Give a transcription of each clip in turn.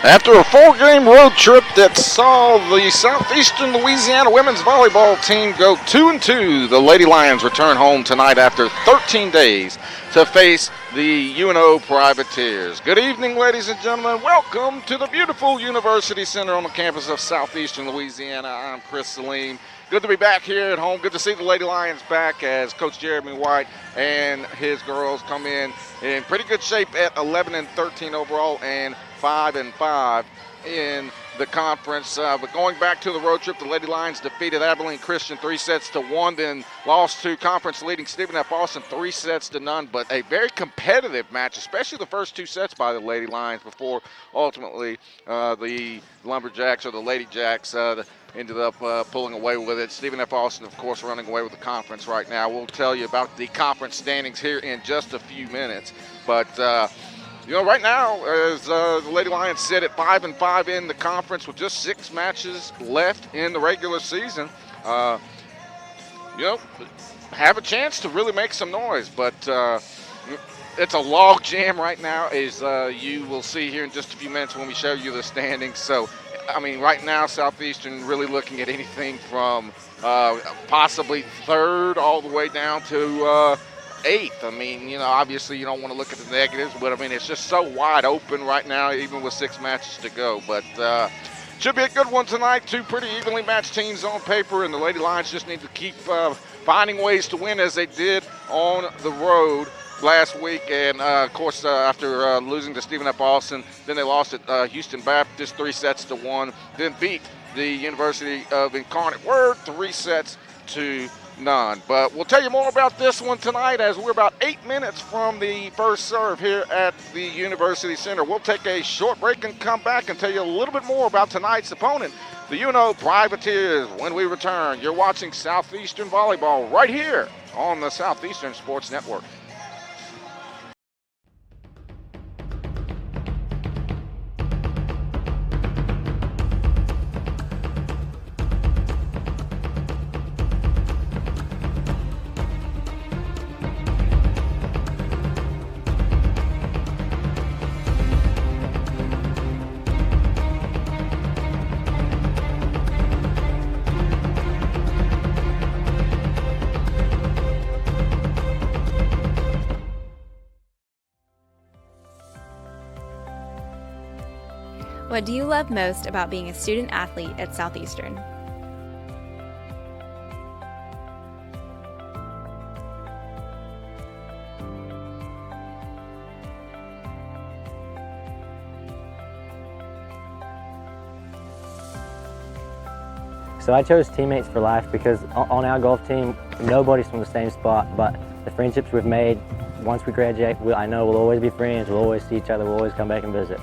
After a four-game road trip that saw the Southeastern Louisiana women's volleyball team go 2-2, the Lady Lions return home tonight after 13 days to face the UNO Privateers. Good evening, ladies and gentlemen. Welcome to the beautiful University Center on the campus of Southeastern Louisiana. I'm Chris Salim. Good to be back here at home. Good to see the Lady Lions back as Coach Jeremy White and his girls come in pretty good shape at 11-13 overall and 5-5 in the conference. But going back to the road trip, the Lady Lions defeated Abilene Christian 3-1, then lost to conference leading Stephen F. Austin 3-0. But a very competitive match, especially the first two sets by the Lady Lions before ultimately the Lumberjacks or the Lady Jacks ended up pulling away with it. Stephen F. Austin, of course, running away with the conference right now. We'll tell you about the conference standings here in just a few minutes. But right now, as the Lady Lions sit at 5-5 in the conference with just 6 matches left in the regular season, have a chance to really make some noise. But it's a log jam right now, as you will see here in just a few minutes when we show you the standings. So, right now, Southeastern really looking at anything from possibly third all the way down to eighth. Obviously you don't want to look at the negatives, but it's just so wide open right now, even with 6 matches to go. But should be a good one tonight. 2 pretty evenly matched teams on paper, and the Lady Lions just need to keep finding ways to win as they did on the road last week. And of course, after losing to Stephen F. Austin, then they lost at Houston Baptist 3-1, then beat the University of Incarnate Word 3-0. But we'll tell you more about this one tonight, as we're about 8 minutes from the first serve here at the University Center. We'll take a short break and come back and tell you a little bit more about tonight's opponent, the UNO Privateers, when we return. You're watching Southeastern Volleyball right here on the Southeastern Sports Network. What do you love most about being a student athlete at Southeastern? So I chose teammates for life because on our golf team, nobody's from the same spot, but the friendships we've made once we graduate, I know we'll always be friends, we'll always see each other, we'll always come back and visit.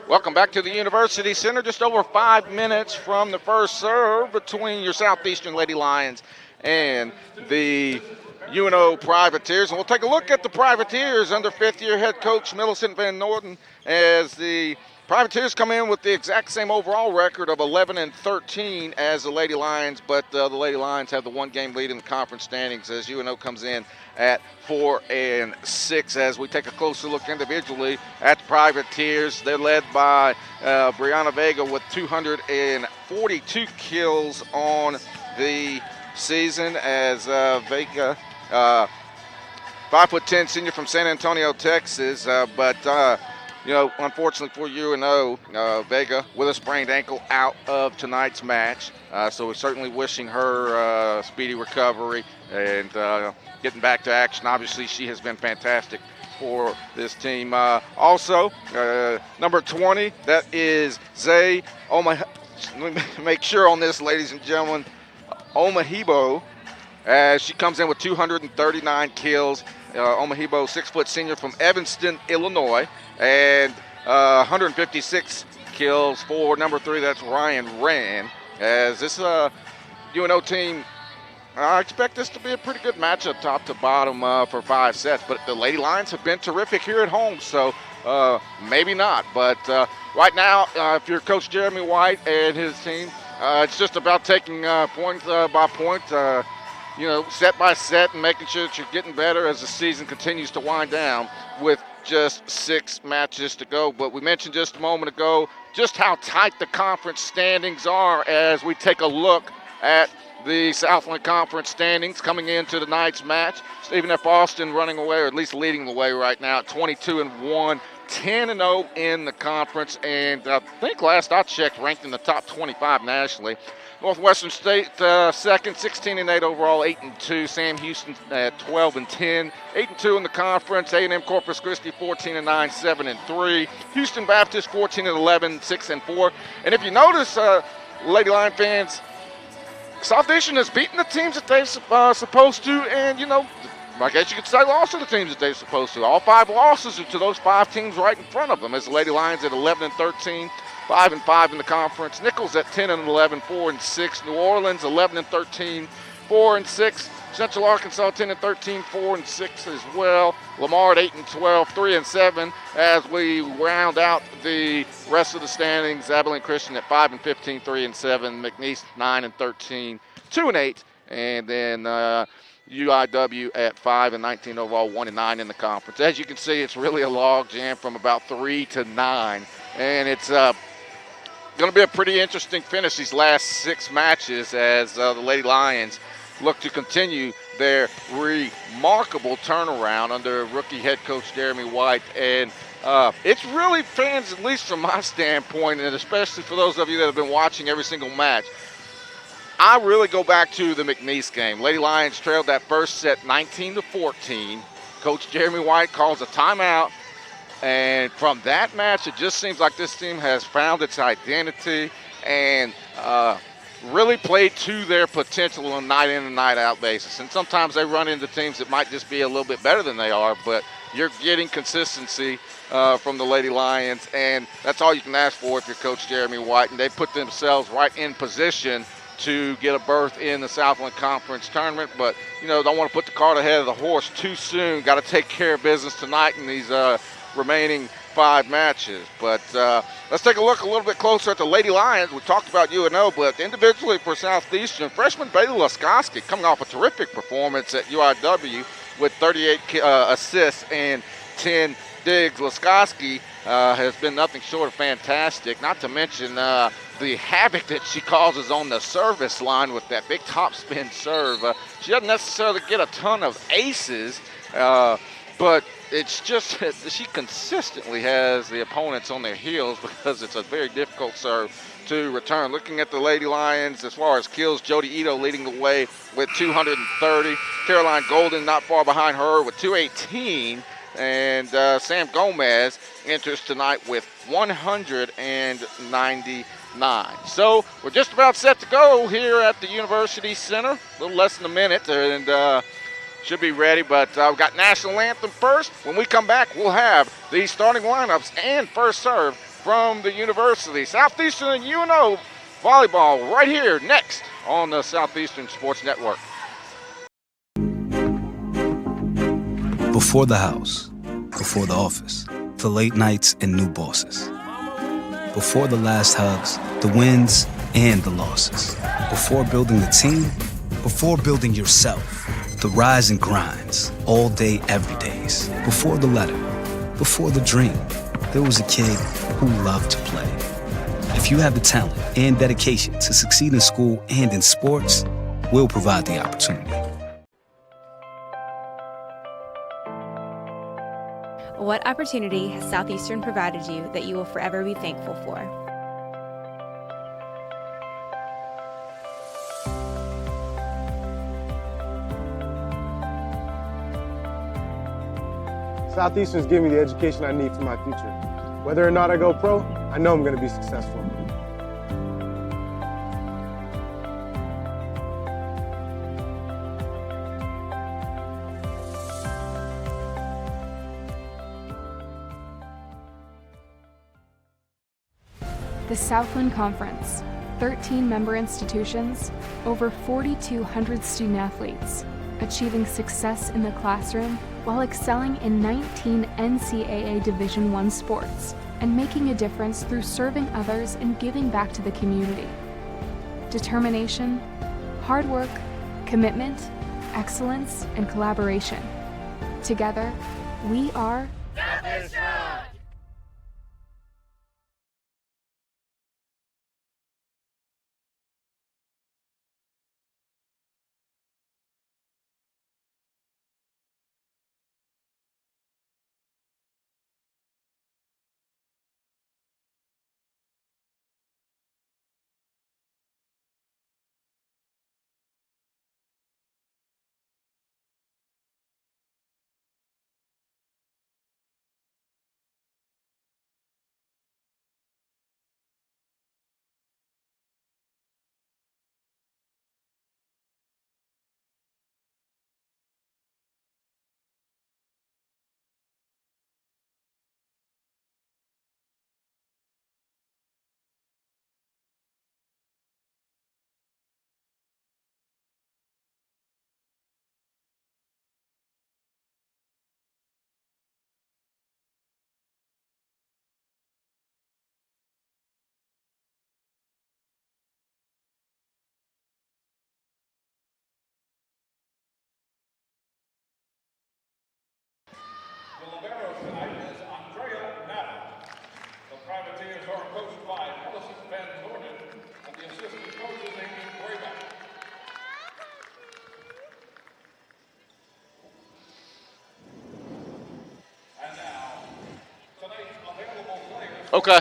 Welcome back to the University Center. Just over 5 minutes from the first serve between your Southeastern Lady Lions and the UNO Privateers. And we'll take a look at the Privateers under 5th-year head coach Millicent Van Norden, as the Privateers come in with the exact same overall record of 11-13 as the Lady Lions, but the Lady Lions have the 1-game lead in the conference standings, as UNO comes in at 4-6. As we take a closer look individually at the Privateers, they're led by Brianna Vega with 242 kills on the season, as Vega 5'10" senior from San Antonio, Texas. Unfortunately for UNO, Vega with a sprained ankle out of tonight's match. So we're certainly wishing her speedy recovery and getting back to action. Obviously, she has been fantastic for this team. Also, number 20, that is Zay Let me make sure on this, ladies and gentlemen. Omahibo, as she comes in with 239 kills. Omahibo, 6-foot senior from Evanston, Illinois, and 156 kills for number 3. That's Ryan Rand. As this UNO team, I expect this to be a pretty good matchup, top to bottom, for 5 sets. But the Lady Lions have been terrific here at home, so maybe not. But right now, if you're Coach Jeremy White and his team, it's just about taking point by point, set by set, and making sure that you're getting better as the season continues to wind down with just 6 matches to go. But we mentioned just a moment ago just how tight the conference standings are as we take a look at the Southland Conference standings coming into tonight's match. Stephen F. Austin running away, or at least leading the way right now at 22-1, 10-0 in the conference, and I think last I checked, ranked in the top 25 nationally. Northwestern State second, 16-8 overall, 8-2. Sam Houston at 12-10, 8-2 in the conference. A&M Corpus Christi 14-9, 7-3. Houston Baptist 14-11, 6-4. And if you notice, Lady Lion fans, Southeastern has beaten the teams that they're supposed to, and I guess you could say lost to the teams that they're supposed to. All 5 losses are to those 5 teams right in front of them. As the Lady Lions at 11-13, 5-5 in the conference. Nichols at 10-11, 4-6. New Orleans 11-13, 4-6. Central Arkansas 10-13, 4-6 as well. Lamar at 8-12, 3-7. As we round out the rest of the standings, Abilene Christian at 5-15, 3-7. McNeese 9-13, 2-8, and then UIW at 5-19 overall, 1-9 in the conference. As you can see, it's really a log jam from about 3 to 9, and it's going to be a pretty interesting finish these last 6 matches as the Lady Lions look to continue their remarkable turnaround under rookie head coach Jeremy White. And it's really, fans, at least from my standpoint, and especially for those of you that have been watching every single match, I really go back to the McNeese game. Lady Lions trailed that first set 19-14. Coach Jeremy White calls a timeout. And from that match, it just seems like this team has found its identity and really played to their potential on a night in and night out basis. And sometimes they run into teams that might just be a little bit better than they are, but you're getting consistency from the Lady Lions, and that's all you can ask for if you're Coach Jeremy White. And they put themselves right in position to get a berth in the Southland Conference tournament, but don't want to put the cart ahead of the horse too soon. Got to take care of business tonight in these remaining 5 matches. But let's take a look a little bit closer at the Lady Lions. We talked about UNO, but individually for Southeastern, freshman Bailey Laskoski coming off a terrific performance at UIW with 38 assists and 10 digs. Laskoski has been nothing short of fantastic, not to mention the havoc that she causes on the service line with that big topspin serve. She doesn't necessarily get a ton of aces, but it's just that she consistently has the opponents on their heels because it's a very difficult serve to return. Looking at the Lady Lions as far as kills, Jody Ito leading the way with 230. Caroline Golden not far behind her with 218. And Sam Gomez enters tonight with 199. So we're just about set to go here at the University Center. A little less than a minute, and should be ready. But we've got National Anthem first. When we come back, we'll have the starting lineups and first serve from the University. Southeastern and UNO volleyball right here next on the Southeastern Sports Network. Before the house, before the office, the late nights and new bosses. Before the last hugs, the wins and the losses. Before building the team, before building yourself, the rise and grinds, all day, every days. Before the letter, before the dream, there was a kid who loved to play. If you have the talent and dedication to succeed in school and in sports, we'll provide the opportunity. What opportunity has Southeastern provided you that you will forever be thankful for? Southeastern's giving me the education I need for my future. Whether or not I go pro, I know I'm going to be successful. The Southland Conference, 13 member institutions, over 4,200 student athletes, achieving success in the classroom while excelling in 19 NCAA Division I sports and making a difference through serving others and giving back to the community. Determination, hard work, commitment, excellence, and collaboration. Together, we are Southeastern! Okay.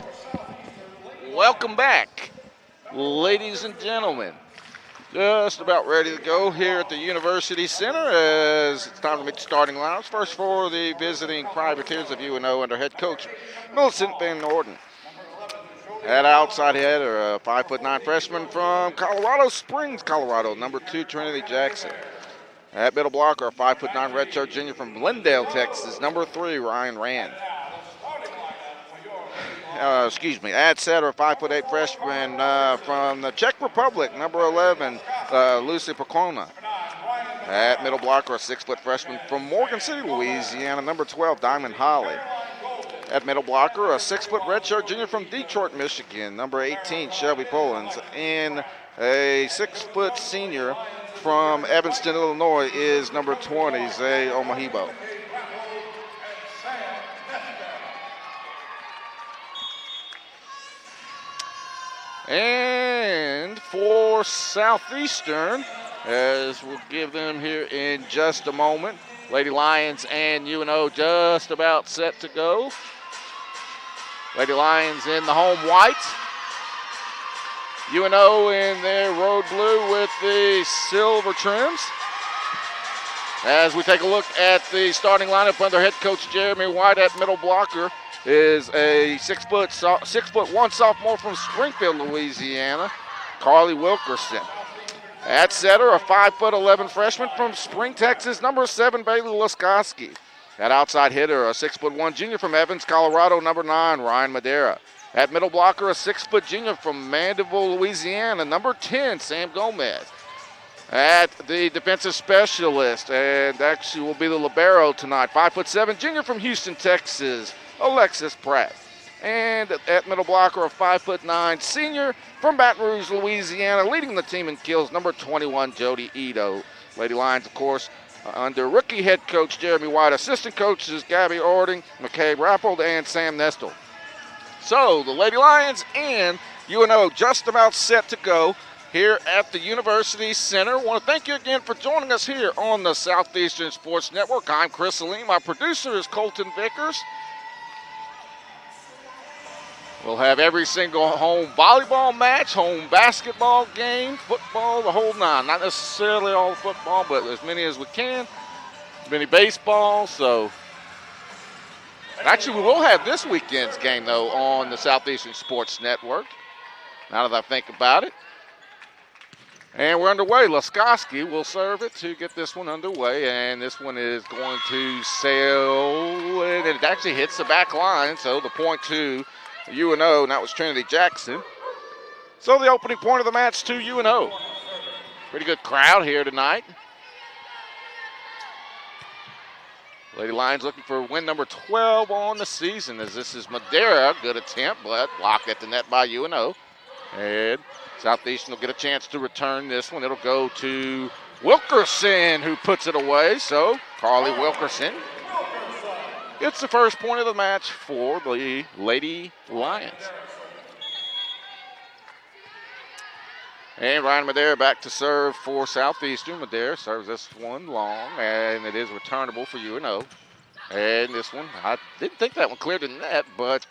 Welcome back, ladies and gentlemen. Just about ready to go here at the University Center as it's time to meet the starting lineups. First for the visiting Privateers of UNO under head coach Millicent Van Norden. At outside header, a 5'9" freshman from Colorado Springs, Colorado, number 2, Trinity Jackson. At middle blocker, a 5'9" redshirt junior from Glendale, Texas, number 3, Ryan Rand. At setter, a 5'8" freshman from the Czech Republic, number 11, Lucy Pocona. At middle blocker, a 6' freshman from Morgan City, Louisiana, number 12, Diamond Holly. At middle blocker, a 6' redshirt junior from Detroit, Michigan, number 18, Shelby Polans. And a 6' senior from Evanston, Illinois is number 20, Zay Omahibo. And for Southeastern, as we'll give them here in just a moment, Lady Lions and UNO just about set to go. Lady Lions in the home white. UNO in their road blue with the silver trims. As we take a look at the starting lineup under head coach Jeremy White at middle blocker is a 6'1" sophomore from Springfield, Louisiana, Carly Wilkerson. At setter, a 5'11" freshman from Spring, Texas, number 7, Bailey Laskowski. At outside hitter, a 6'1" junior from Evans, Colorado, number 9, Ryan Madera. At middle blocker, a 6' junior from Mandeville, Louisiana, number 10, Sam Gomez. At the defensive specialist, and actually will be the libero tonight, 5'7" junior from Houston, Texas, Alexis Pratt. And at middle blocker, a 5'9" senior from Baton Rouge, Louisiana, leading the team in kills, number 21, Jody Ito. Lady Lions, of course, under rookie head coach Jeremy White, assistant coaches Gabby Ording, McCabe Rappold, and Sam Nestle. So the Lady Lions and UNO just about set to go here at the University Center. I want to thank you again for joining us here on the Southeastern Sports Network. I'm Chris Salim. My producer is Colton Vickers. We'll have every single home volleyball match, home basketball game, football, the whole nine. Not necessarily all the football, but as many as we can. As many baseball, so. Actually, we will have this weekend's game, though, on the Southeastern Sports Network, now that I think about it. And we're underway. Laskoski will serve it to get this one underway, and this one is going to sail, and it actually hits the back line, so the point to UNO, and that was Trinity Jackson. So the opening point of the match to UNO. Pretty good crowd here tonight. Lady Lions looking for win number 12 on the season, as this is Madera. Good attempt, but blocked at the net by UNO. And Southeastern will get a chance to return this one. It'll go to Wilkerson, who puts it away. So Carly Wilkerson gets the first point of the match for the Lady Lions. And Ryan Madera back to serve for Southeastern. Madera serves this one long, and it is returnable for UNO. And this one, I didn't think that one cleared the net, but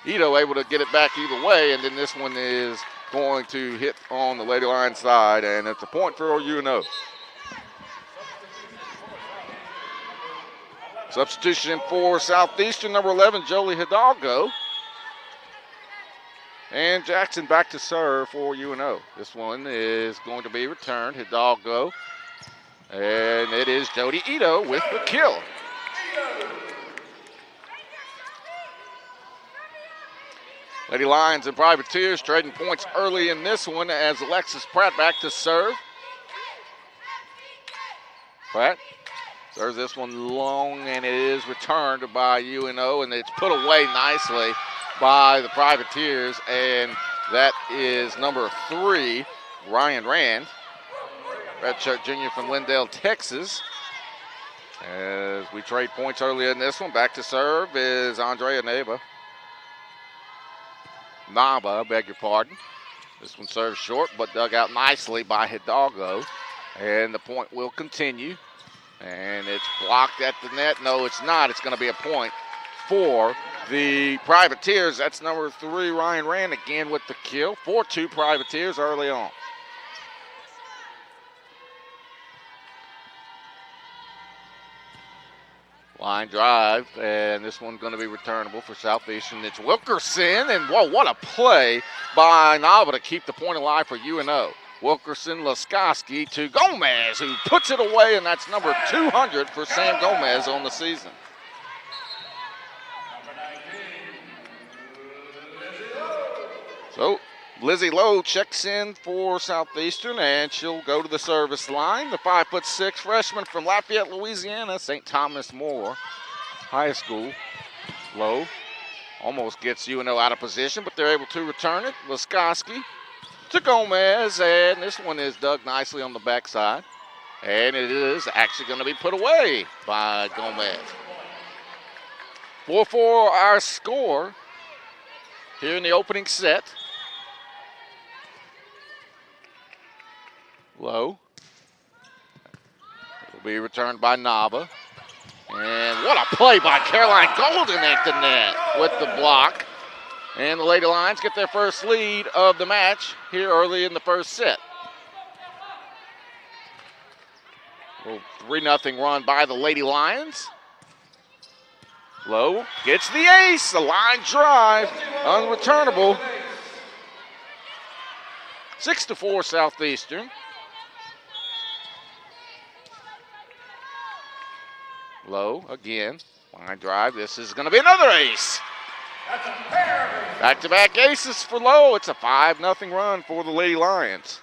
Ito able to get it back either way, and then this one is going to hit on the Lady Lions side, and it's a point for UNO. Substitution for Southeastern, number 11, Jolie Hidalgo. And Jackson back to serve for UNO. This one is going to be returned. Hidalgo. And it is Jody Ito with the kill. Lady Lions and Privateers trading points early in this one as Alexis Pratt back to serve. Pratt serves this one long, and it is returned by UNO, and it's put away nicely by the Privateers, and that is number 3, Ryan Rand, redshirt junior from Lindale, Texas. As we trade points early in this one, back to serve is Andrea Nava, beg your pardon. This one serves short, but dug out nicely by Hidalgo, and the point will continue. And it's blocked at the net. No, it's not. It's going to be a point for the Privateers. That's number 3, Ryan Rand, again with the kill. 4-2 Privateers early on. Line drive, and this one's going to be returnable for Southeastern. It's Wilkerson, and whoa, what a play by Nava to keep the point alive for UNO. Wilkerson, Laskoski to Gomez, who puts it away, and that's number 200 for Sam Gomez on the season. So Lizzie Lowe checks in for Southeastern, and she'll go to the service line. The 5'6" freshman from Lafayette, Louisiana, St. Thomas More High School. Lowe almost gets UNO out of position, but they're able to return it. Laskoski to Gomez, and this one is dug nicely on the backside. And it is actually going to be put away by Gomez. 4-4 our score here in the opening set. Low. It will be returned by Nava. And what a play by Caroline Golden at the net with the block. And the Lady Lions get their first lead of the match here early in the first set. A little 3-0 run by the Lady Lions. Low gets the ace, a line drive, unreturnable. 6-4 Southeastern. Low again, line drive. This is going to be another ace. Back-to-back aces for Lowe. It's a 5-0 run for the Lady Lions.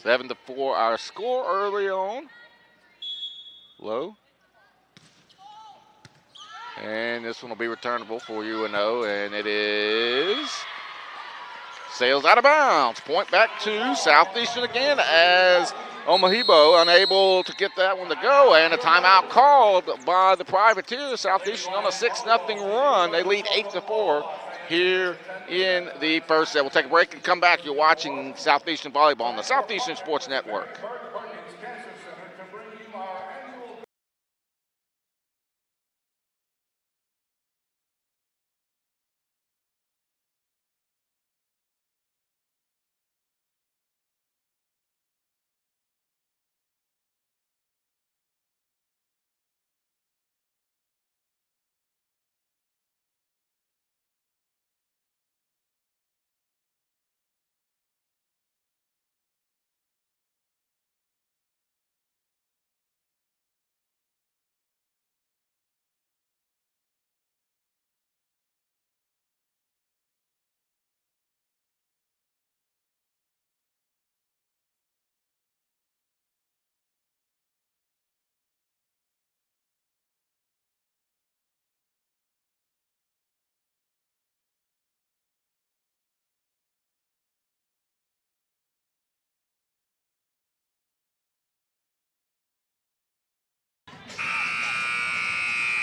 7-4 our score early on. Low. And this one will be returnable for UNO, and it is sails out of bounds. Point back to Southeastern again as Omahibo unable to get that one to go, and a timeout called by the Privateers. Southeastern on a 6-0 run. They lead 8-4 here in the first set. We'll take a break and come back. You're watching Southeastern Volleyball on the Southeastern Sports Network.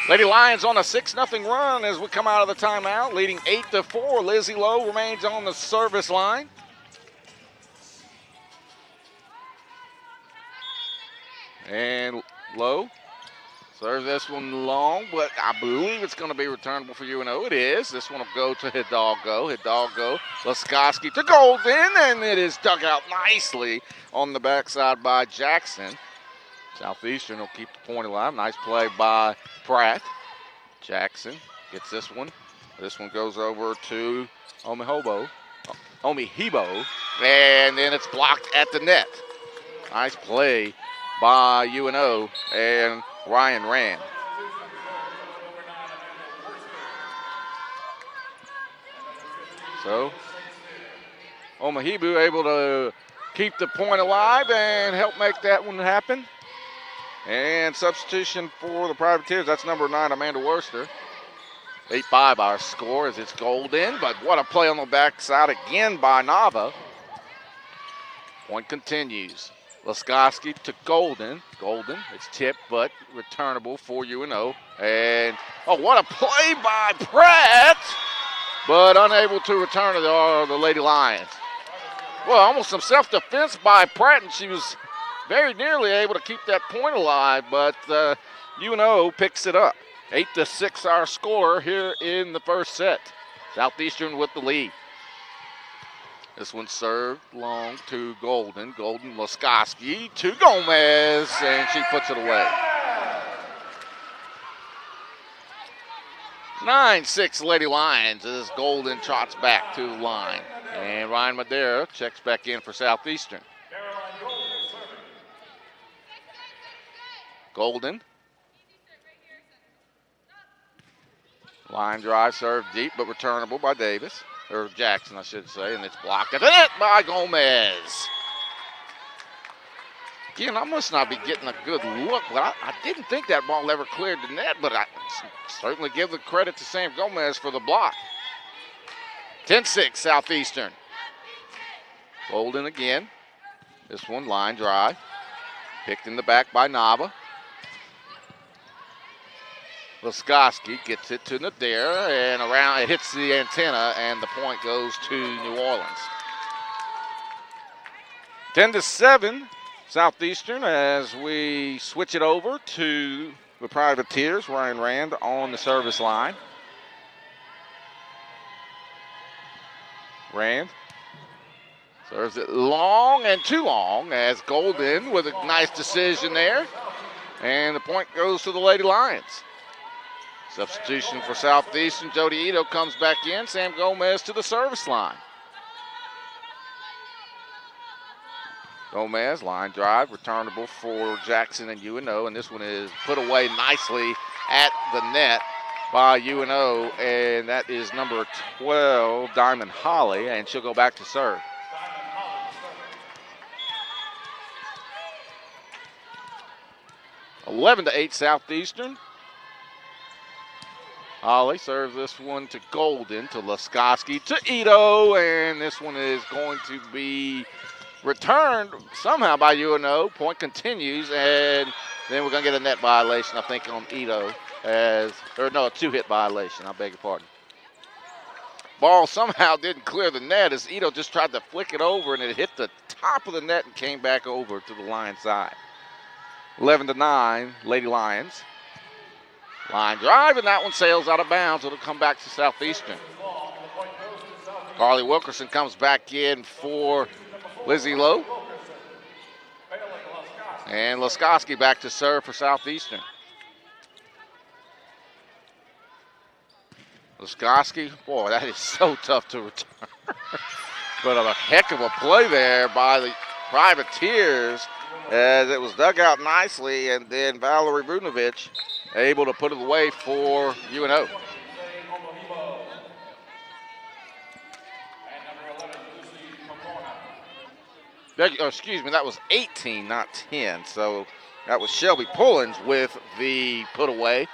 Lady Lions on a 6-0 run as we come out of the timeout, leading 8-4. Lizzie Lowe remains on the service line. And Lowe serves this one long, but I believe it's going to be returnable for UNO. It is. This one will go to Hidalgo. Laskoski to Golden, and it is dug out nicely on the backside by Jackson. Southeastern will keep the point alive. Nice play by Pratt. Jackson gets this one. This one goes over to Omihibo, and then it's blocked at the net. Nice play by UNO and Ryan Rand. So Omahibu able to keep the point alive and help make that one happen. And substitution for the Privateers, that's number 9, Amanda Worster. 8-5 our score as it's Golden, but what a play on the backside again by Nava. Point continues. Laskoski to Golden. It's tipped, but returnable for UNO. And, oh, what a play by Pratt, but unable to return it are the Lady Lions. Well, almost some self-defense by Pratt, and she was very nearly able to keep that point alive, but UNO picks it up. 8-6 our score here in the first set. Southeastern with the lead. This one served long to Golden. Laskoski to Gomez, and she puts it away. 9-6 Lady Lions as Golden trots back to the line. And Ryan Madera checks back in for Southeastern. Golden. Line drive served deep, but returnable by Davis. Or Jackson, I should say, and it's blocked at the net by Gomez. Again, I must not be getting a good look, but I didn't think that ball ever cleared the net, but I certainly give the credit to Sam Gomez for the block. 10-6 Southeastern. Golden again. This one, line drive. Picked in the back by Nava. Laskoski gets it to Nader, and around it hits the antenna, and the point goes to New Orleans. 10-7 Southeastern as we switch it over to the Privateers. Ryan Rand on the service line. Rand serves it long and too long as Golden with a nice decision there, and the point goes to the Lady Lions. Substitution for Southeastern. Jody Ito comes back in. Sam Gomez to the service line. Gomez, line drive, returnable for Jackson and UNO, and this one is put away nicely at the net by UNO, and that is number 12, Diamond Holly, and she'll go back to serve. (11-8) Southeastern. Holly serves this one to Golden, to Laskoski, to Ito, and this one is going to be returned somehow by UNO. Point continues, and then we're going to get a net violation, I think, on Ito. A two-hit violation. I beg your pardon. Ball somehow didn't clear the net as Ito just tried to flick it over, and it hit the top of the net and came back over to the Lions side. 11-9, Lady Lions. Line drive, and that one sails out of bounds. It'll come back to Southeastern. Carly Wilkerson comes back in for Lizzie Lowe. And Laskoski back to serve for Southeastern. Laskoski, boy, that is so tough to return. But a heck of a play there by the Privateers as it was dug out nicely, and then Valerie Vunovic able to put it away for UNO. Excuse me, that was 18, not 10. So that was Shelby Pullins with the put away.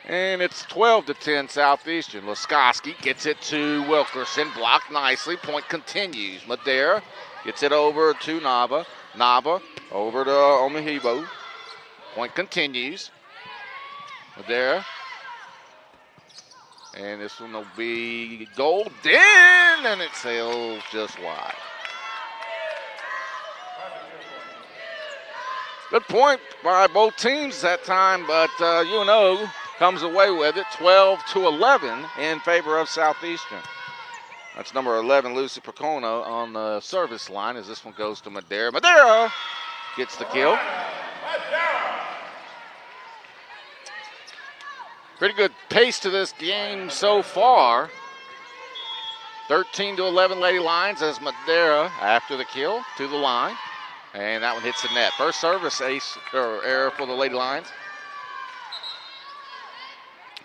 And it's 12-10 Southeastern. Laskoski gets it to Wilkerson, blocked nicely. Point continues. Madera gets it over to Nava. Nava over to Omahibo. Point continues. Madera. And this one will be golden, and it sails just wide. Good point by both teams that time, but UNO comes away with it 12-11 in favor of Southeastern. That's number 11, Lucy Percono, on the service line as this one goes to Madera. Madera gets the kill. Pretty good pace to this game so far. 13-11 Lady Lions as Madera after the kill to the line. And that one hits the net. First service error for the Lady Lions.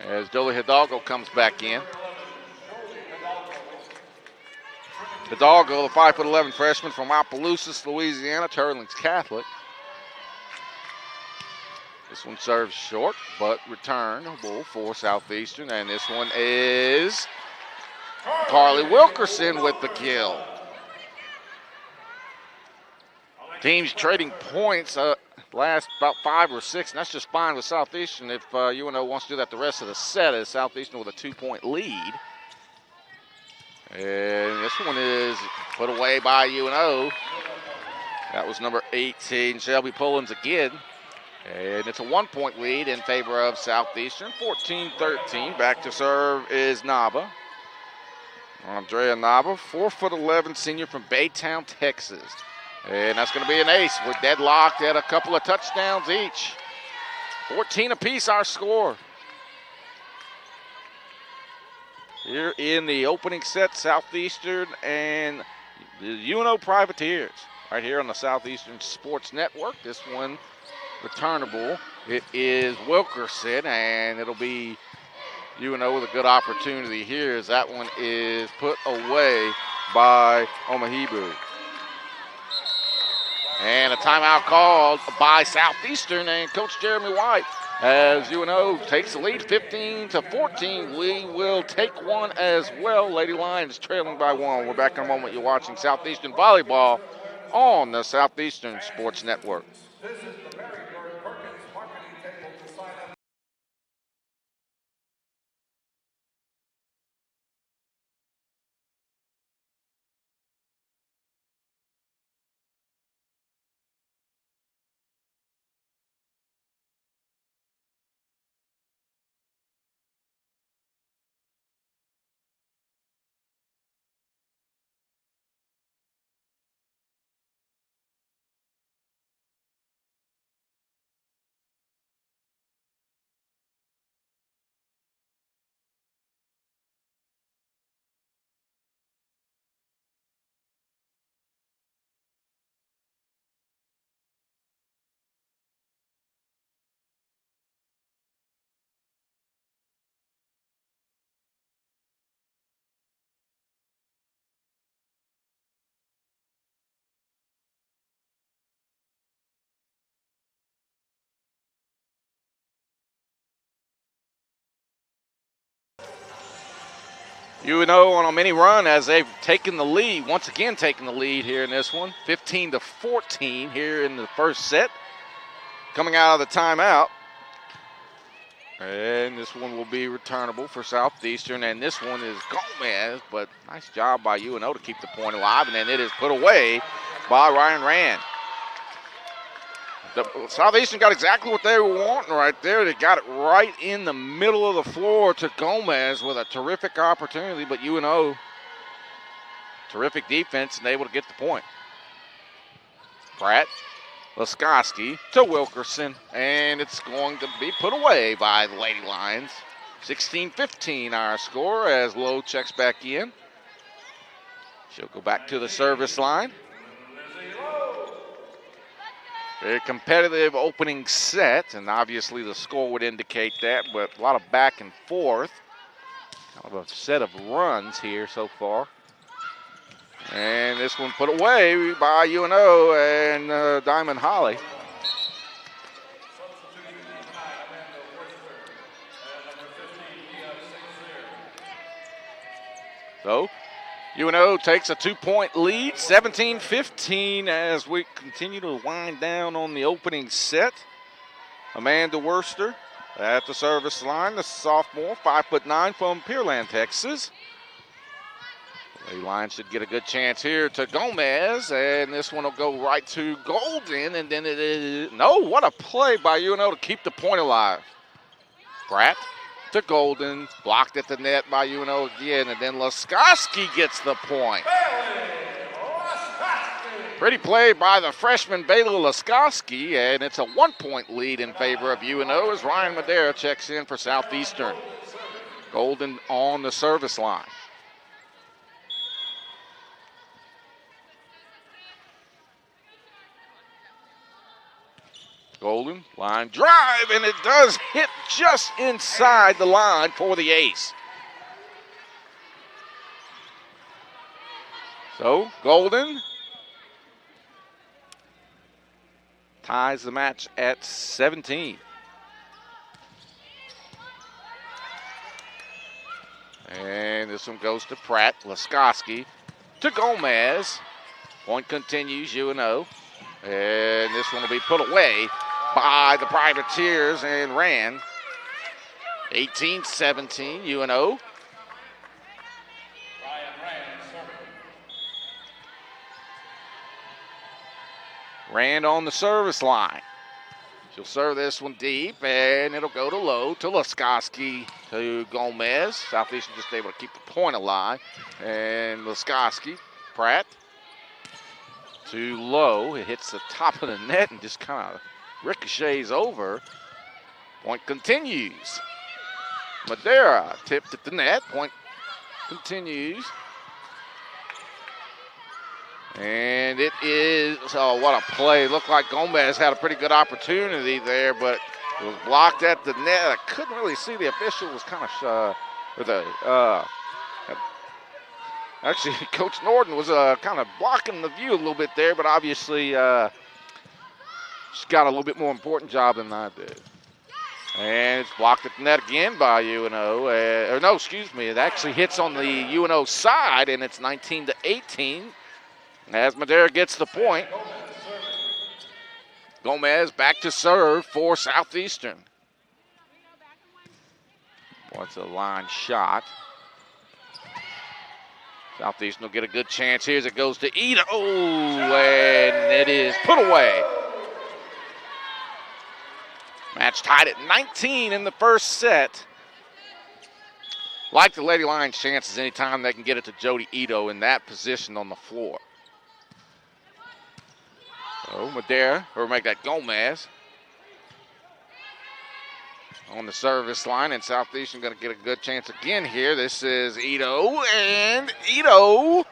As Jolie Hidalgo comes back in. Hidalgo, the 5'11" freshman from Opelousas, Louisiana, Turlings Catholic. This one serves short, but returnable for Southeastern, and this one is Carly Wilkerson with the kill. Teams trading points last about 5 or 6, and that's just fine with Southeastern if UNO wants to do that the rest of the set as Southeastern with a 2-point lead. And this one is put away by UNO. That was number 18, Shelby Pullins again. And it's a 1-point lead in favor of Southeastern, 14-13. Back to serve is Nava. Andrea Nava, 4'11" senior from Baytown, Texas. And that's going to be an ace. We're deadlocked at a couple of touchdowns each. 14 apiece our score. Here in the opening set, Southeastern and the UNO Privateers. Right here on the Southeastern Sports Network. This one returnable. It is Wilkerson, and it'll be UNO with a good opportunity here as that one is put away by Omahibu. And a timeout called by Southeastern and Coach Jeremy White as UNO takes the lead 15-14. We will take one as well. Lady Lions trailing by 1. We're back in a moment. You're watching Southeastern Volleyball on the Southeastern Sports Network. UNO on a mini run as they've taken the lead, once again taking the lead here in this one, 15-14 here in the first set. Coming out of the timeout. And this one will be returnable for Southeastern, and this one is Gomez, but nice job by UNO to keep the point alive, and then it is put away by Ryan Rand. Southeastern got exactly what they were wanting right there. They got it right in the middle of the floor to Gomez with a terrific opportunity, but UNO, terrific defense, and able to get the point. Pratt. Laskoski to Wilkerson, and it's going to be put away by the Lady Lions. 16-15 our score as Lowe checks back in. She'll go back to the service line. Very competitive opening set, and obviously the score would indicate that, but a lot of back and forth. Kind of a set of runs here so far. And this one put away by UNO and Diamond Holly. So UNO takes a 2-point lead, 17-15 as we continue to wind down on the opening set. Amanda Worster at the service line, the sophomore, 5'9" from Pearland, Texas. The Lions should get a good chance here to Gomez, and this one will go right to Golden, and then it is, no, what a play by UNO to keep the point alive. Pratt to Golden, blocked at the net by UNO again, and then Laskoski gets the point. Pretty play by the freshman Bailey Laskoski, and it's a 1-point lead in favor of UNO as Ryan Madera checks in for Southeastern. Golden on the service line. Golden, line drive, and it does hit just inside the line for the ace. So, Golden ties the match at 17. And this one goes to Pratt, Laskoski to Gomez. Point continues, UNO. And this one will be put away by the Privateers and Rand. 18-17, UNO. Rand on the service line. She'll serve this one deep, and it'll go to Lowe, to Laskoski, to Gomez. Southeastern just able to keep the point alive. And Laskoski, Pratt, to Lowe. It hits the top of the net and just kind of ricochets over. Point continues. Madera tipped at the net. Point continues. And it is, oh, what a play. Looked like Gomez had a pretty good opportunity there, but it was blocked at the net. I couldn't really see. The official was kind of, actually, Coach Norton was kind of blocking the view a little bit there, but obviously she's got a little bit more important job than I did. And it's blocked at the net again by UNO. It actually hits on the UNO side, and it's 19-18 as Madera gets the point. Gomez back to serve for Southeastern. What's a line shot? Southeastern will get a good chance here as it goes to Ito, and it is put away. Match tied at 19 in the first set. Like the Lady Lions' chances anytime they can get it to Jody Ito in that position on the floor. So Madera, or make that Gomez on the service line, and Southeastern going to get a good chance again here. This is Ito, and Ito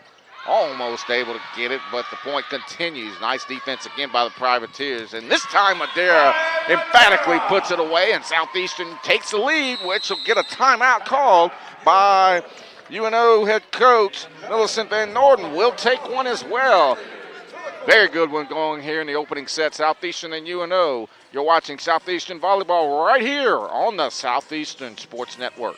almost able to get it, but the point continues. Nice defense again by the Privateers, and this time Madera emphatically puts it away, and Southeastern takes the lead, which will get a timeout called by UNO head coach Millicent Van Norden. Will take one as well. Very good one going here in the opening set, Southeastern and UNO. You're watching Southeastern Volleyball right here on the Southeastern Sports Network.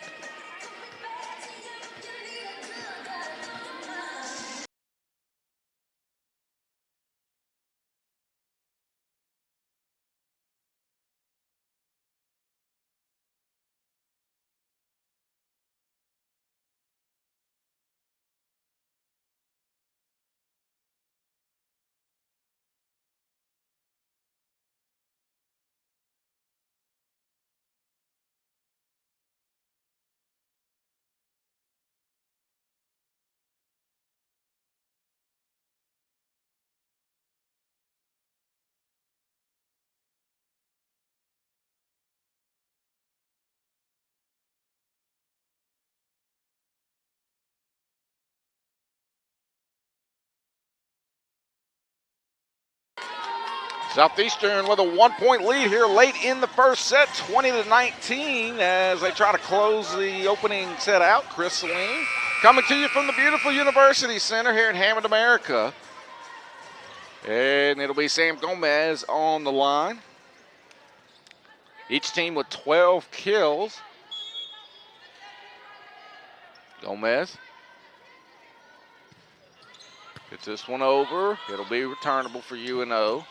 Southeastern with a 1-point lead here late in the first set, 20-19, as they try to close the opening set out. Chris Saline coming to you from the beautiful University Center here in Hammond, America. And it'll be Sam Gomez on the line. Each team with 12 kills. Gomez gets this one over. It'll be returnable for UNO.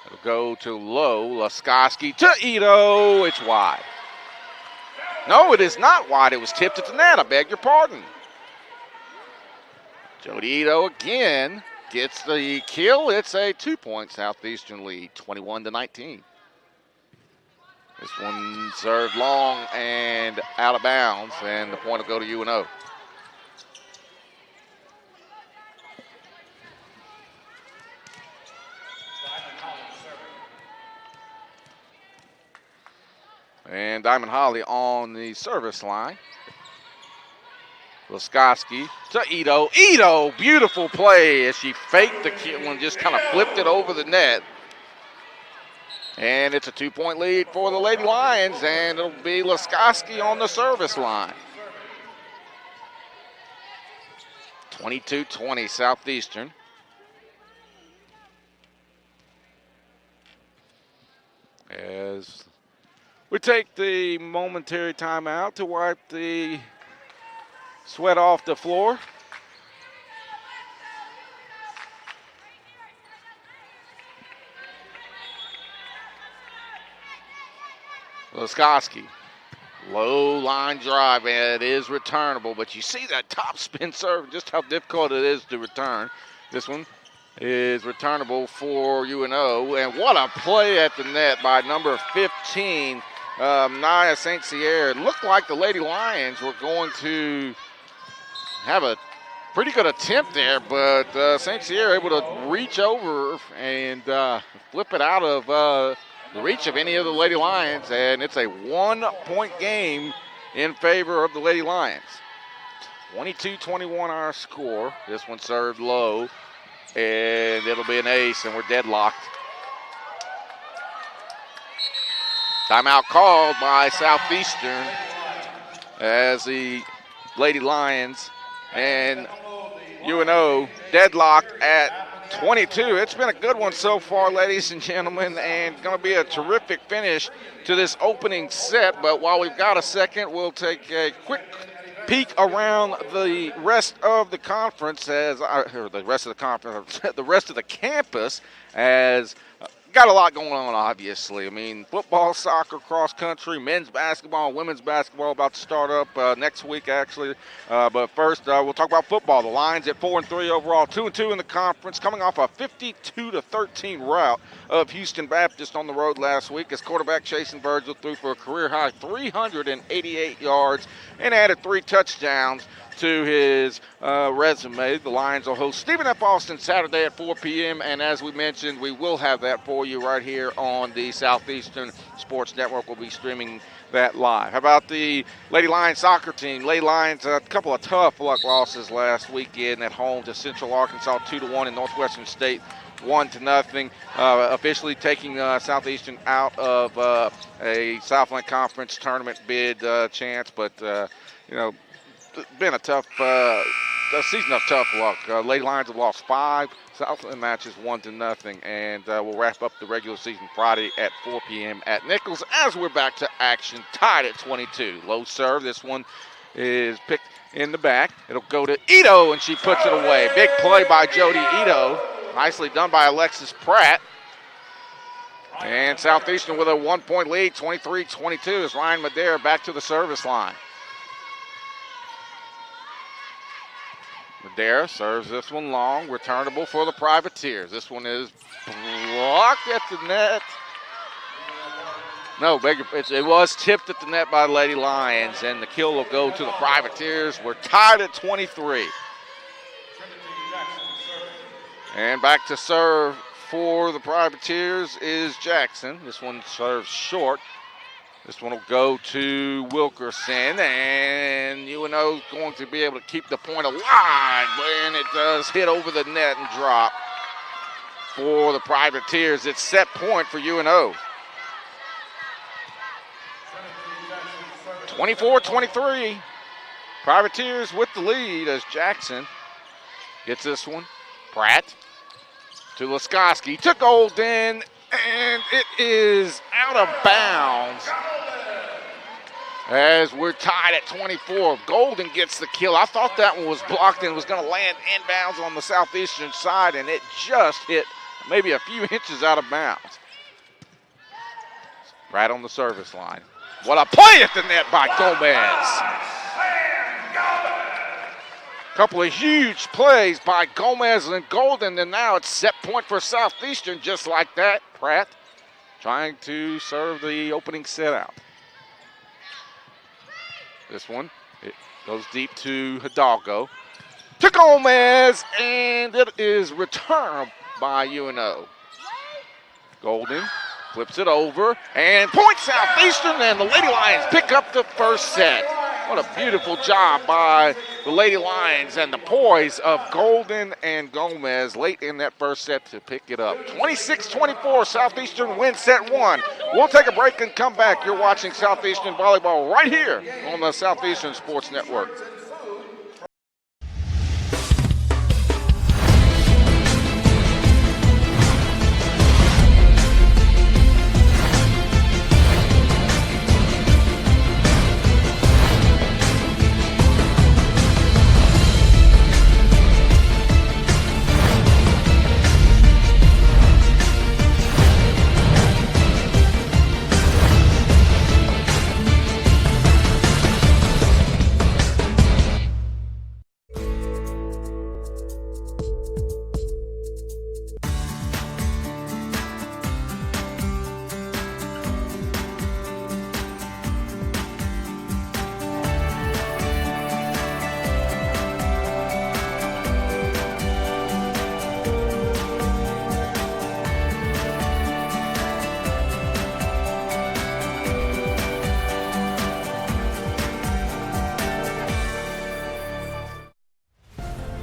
It'll go to Lowe. Laskoski to Ito. It's wide. No, it is not wide. It was tipped at the net. I beg your pardon. Jody Ito again gets the kill. It's a 2-point Southeastern lead, 21-19. This one served long and out of bounds, and the point will go to UNO. And Diamond Holly on the service line. Laskoski to Ito. Ito, beautiful play as she faked the kill and just kind of flipped it over the net. And it's a 2-point lead for the Lady Lions, and it'll be Laskoski on the service line. 22-20 Southeastern. As we take the momentary timeout to wipe the sweat off the floor. Laskoski, low line drive, and it is returnable, but you see that top spin serve, just how difficult it is to return. This one is returnable for UNO, and what a play at the net by number 15, Naya St. Sierra. It looked like the Lady Lions were going to have a pretty good attempt there, but St. Sierra able to reach over and flip it out of the reach of any of the Lady Lions, and it's a 1-point game in favor of the Lady Lions. 22-21 our score. This one served low, and it'll be an ace, and we're deadlocked. Timeout called by Southeastern as the Lady Lions and UNO deadlocked at 22. It's been a good one so far, ladies and gentlemen, and going to be a terrific finish to this opening set. But while we've got a second, we'll take a quick peek around the rest of the conference the rest of the campus as got a lot going on, obviously. I mean, football, soccer, cross country, men's basketball, women's basketball about to start up next week, actually. But first, we'll talk about football. The Lions at 4-3 overall, 2-2 in the conference, coming off a 52-13 rout of Houston Baptist on the road last week as quarterback Chasen Virgil threw for a career-high 388 yards and added 3 touchdowns to his resume. The Lions will host Stephen F. Austin Saturday at 4 p.m. And as we mentioned, we will have that for you right here on the Southeastern Sports Network. We'll be streaming that live. How about the Lady Lions soccer team? Lady Lions, a couple of tough luck losses last weekend at home to Central Arkansas 2-1 and Northwestern State 1-0. Officially taking Southeastern out of a Southland Conference tournament bid chance, but been a tough a season of tough luck. Lady Lions have lost 5 Southland matches 1-0, and we'll wrap up the regular season Friday at 4 p.m. at Nichols as we're back to action, tied at 22. Low serve. This one is picked in the back. It'll go to Ito, and she puts it away. Big play by Jody Ito. Nicely done by Alexis Pratt. And Southeastern with a 1-point lead, 23-22, as Ryan Madera back to the service line. Madera serves this one long, returnable for the Privateers. This one is blocked at the net. No, it was tipped at the net by the Lady Lions, and the kill will go to the Privateers. We're tied at 23. And back to serve for the Privateers is Jackson. This one serves short. This one will go to Wilkerson, and UNO going to be able to keep the point alive, and it does hit over the net and drop. for the Privateers. It's set point for UNO. 24-23. Privateers with the lead as Jackson gets this one. Pratt to Laskowski, to Golden, and it is out of bounds as we're tied at 24. Golden gets the kill. I thought that one was blocked and was going to land inbounds on the Southeastern side, and it just hit maybe a few inches out of bounds. Right on the service line. What a play at the net by Gomez. Couple of huge plays by Gomez and Golden, and now it's set point for Southeastern just like that. Pratt trying to serve the opening set out. This one, it goes deep to Hidalgo. To Gomez, and it is returned by UNO. Golden flips it over, and point Southeastern, and the Lady Lions pick up the first set. What a beautiful job by the Lady Lions and the poise of Golden and Gomez late in that first set to pick it up. 26-24, Southeastern wins set one. We'll take a break and come back. You're watching Southeastern Volleyball right here on the Southeastern Sports Network.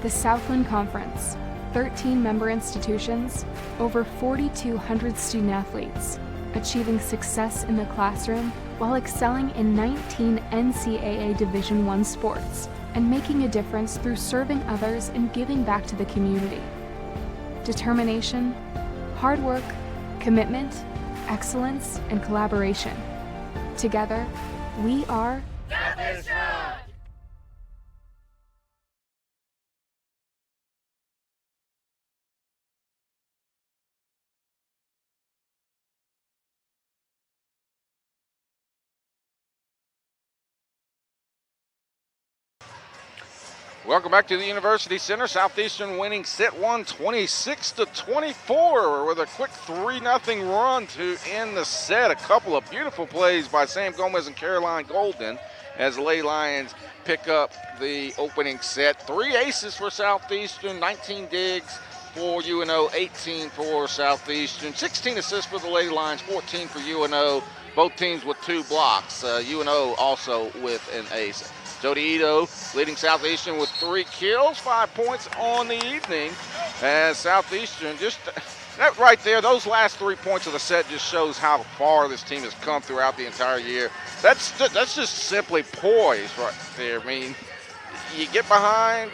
The Southland Conference, 13 member institutions, over 4,200 student athletes, achieving success in the classroom while excelling in 19 NCAA Division I sports and making a difference through serving others and giving back to the community. Determination, hard work, commitment, excellence, and collaboration. Together, we are Southeastern! Welcome back to the University Center. Southeastern winning set one, 26-24, with a quick 3-0 run to end the set. A couple of beautiful plays by Sam Gomez and Caroline Golden as the Lady Lions pick up the opening set. 3 aces for Southeastern, 19 digs for UNO, 18 for Southeastern, 16 assists for the Lady Lions, 14 for UNO. Both teams with 2 blocks. UNO also with an ace. Jody Ito leading Southeastern with 3 kills, 5 points on the evening. As Southeastern just, that right there, those last 3 points of the set just shows how far this team has come throughout the entire year. That's just simply poise right there. I mean, you get behind,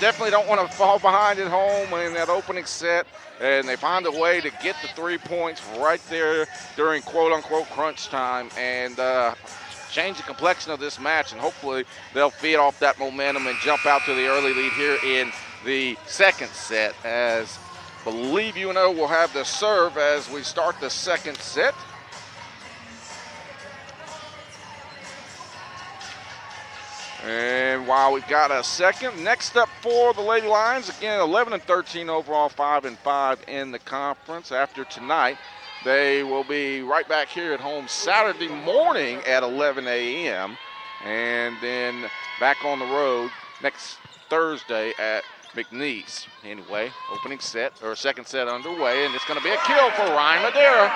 definitely don't want to fall behind at home in that opening set, and they find a way to get the 3 points right there during quote-unquote crunch time, and change the complexion of this match, and hopefully they'll feed off that momentum and jump out to the early lead here in the second set, as I believe UNO will have the serve as we start the second set. And while we've got a second, next up for the Lady Lions, again 11-13 overall, 5-5 in the conference. After tonight, they will be right back here at home Saturday morning at 11 a.m. and then back on the road next Thursday at McNeese. Anyway, opening set, or second set underway, and it's going to be a kill for Ryan Madera.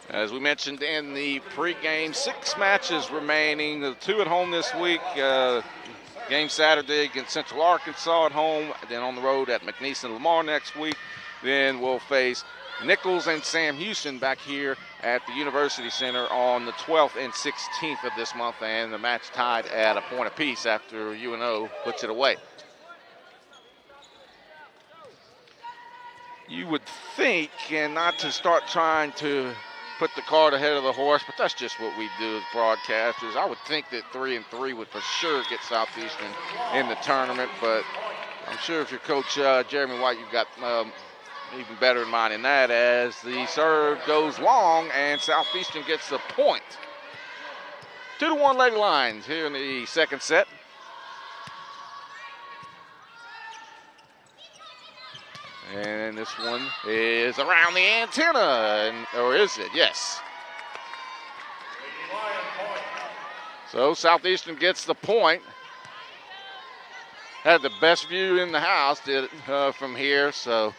As we mentioned in the pregame, 6 matches remaining, the 2 at home this week. Game Saturday against Central Arkansas at home, then on the road at McNeese and Lamar next week. Then we'll face Nichols and Sam Houston back here at the University Center on the 12th and 16th of this month, and the match tied at a point apiece after UNO puts it away. You would think, and not to start trying to put the cart ahead of the horse, but that's just what we do as broadcasters. I would think that 3-3 would for sure get Southeastern in the tournament, but I'm sure if you're Coach Jeremy White, you've got even better in mind than that, as the serve goes long and Southeastern gets the point. 2-1 Lady Lions here in the second set. And this one is around the antenna, or is it? Yes. So Southeastern gets the point. Had the best view in the house from here, so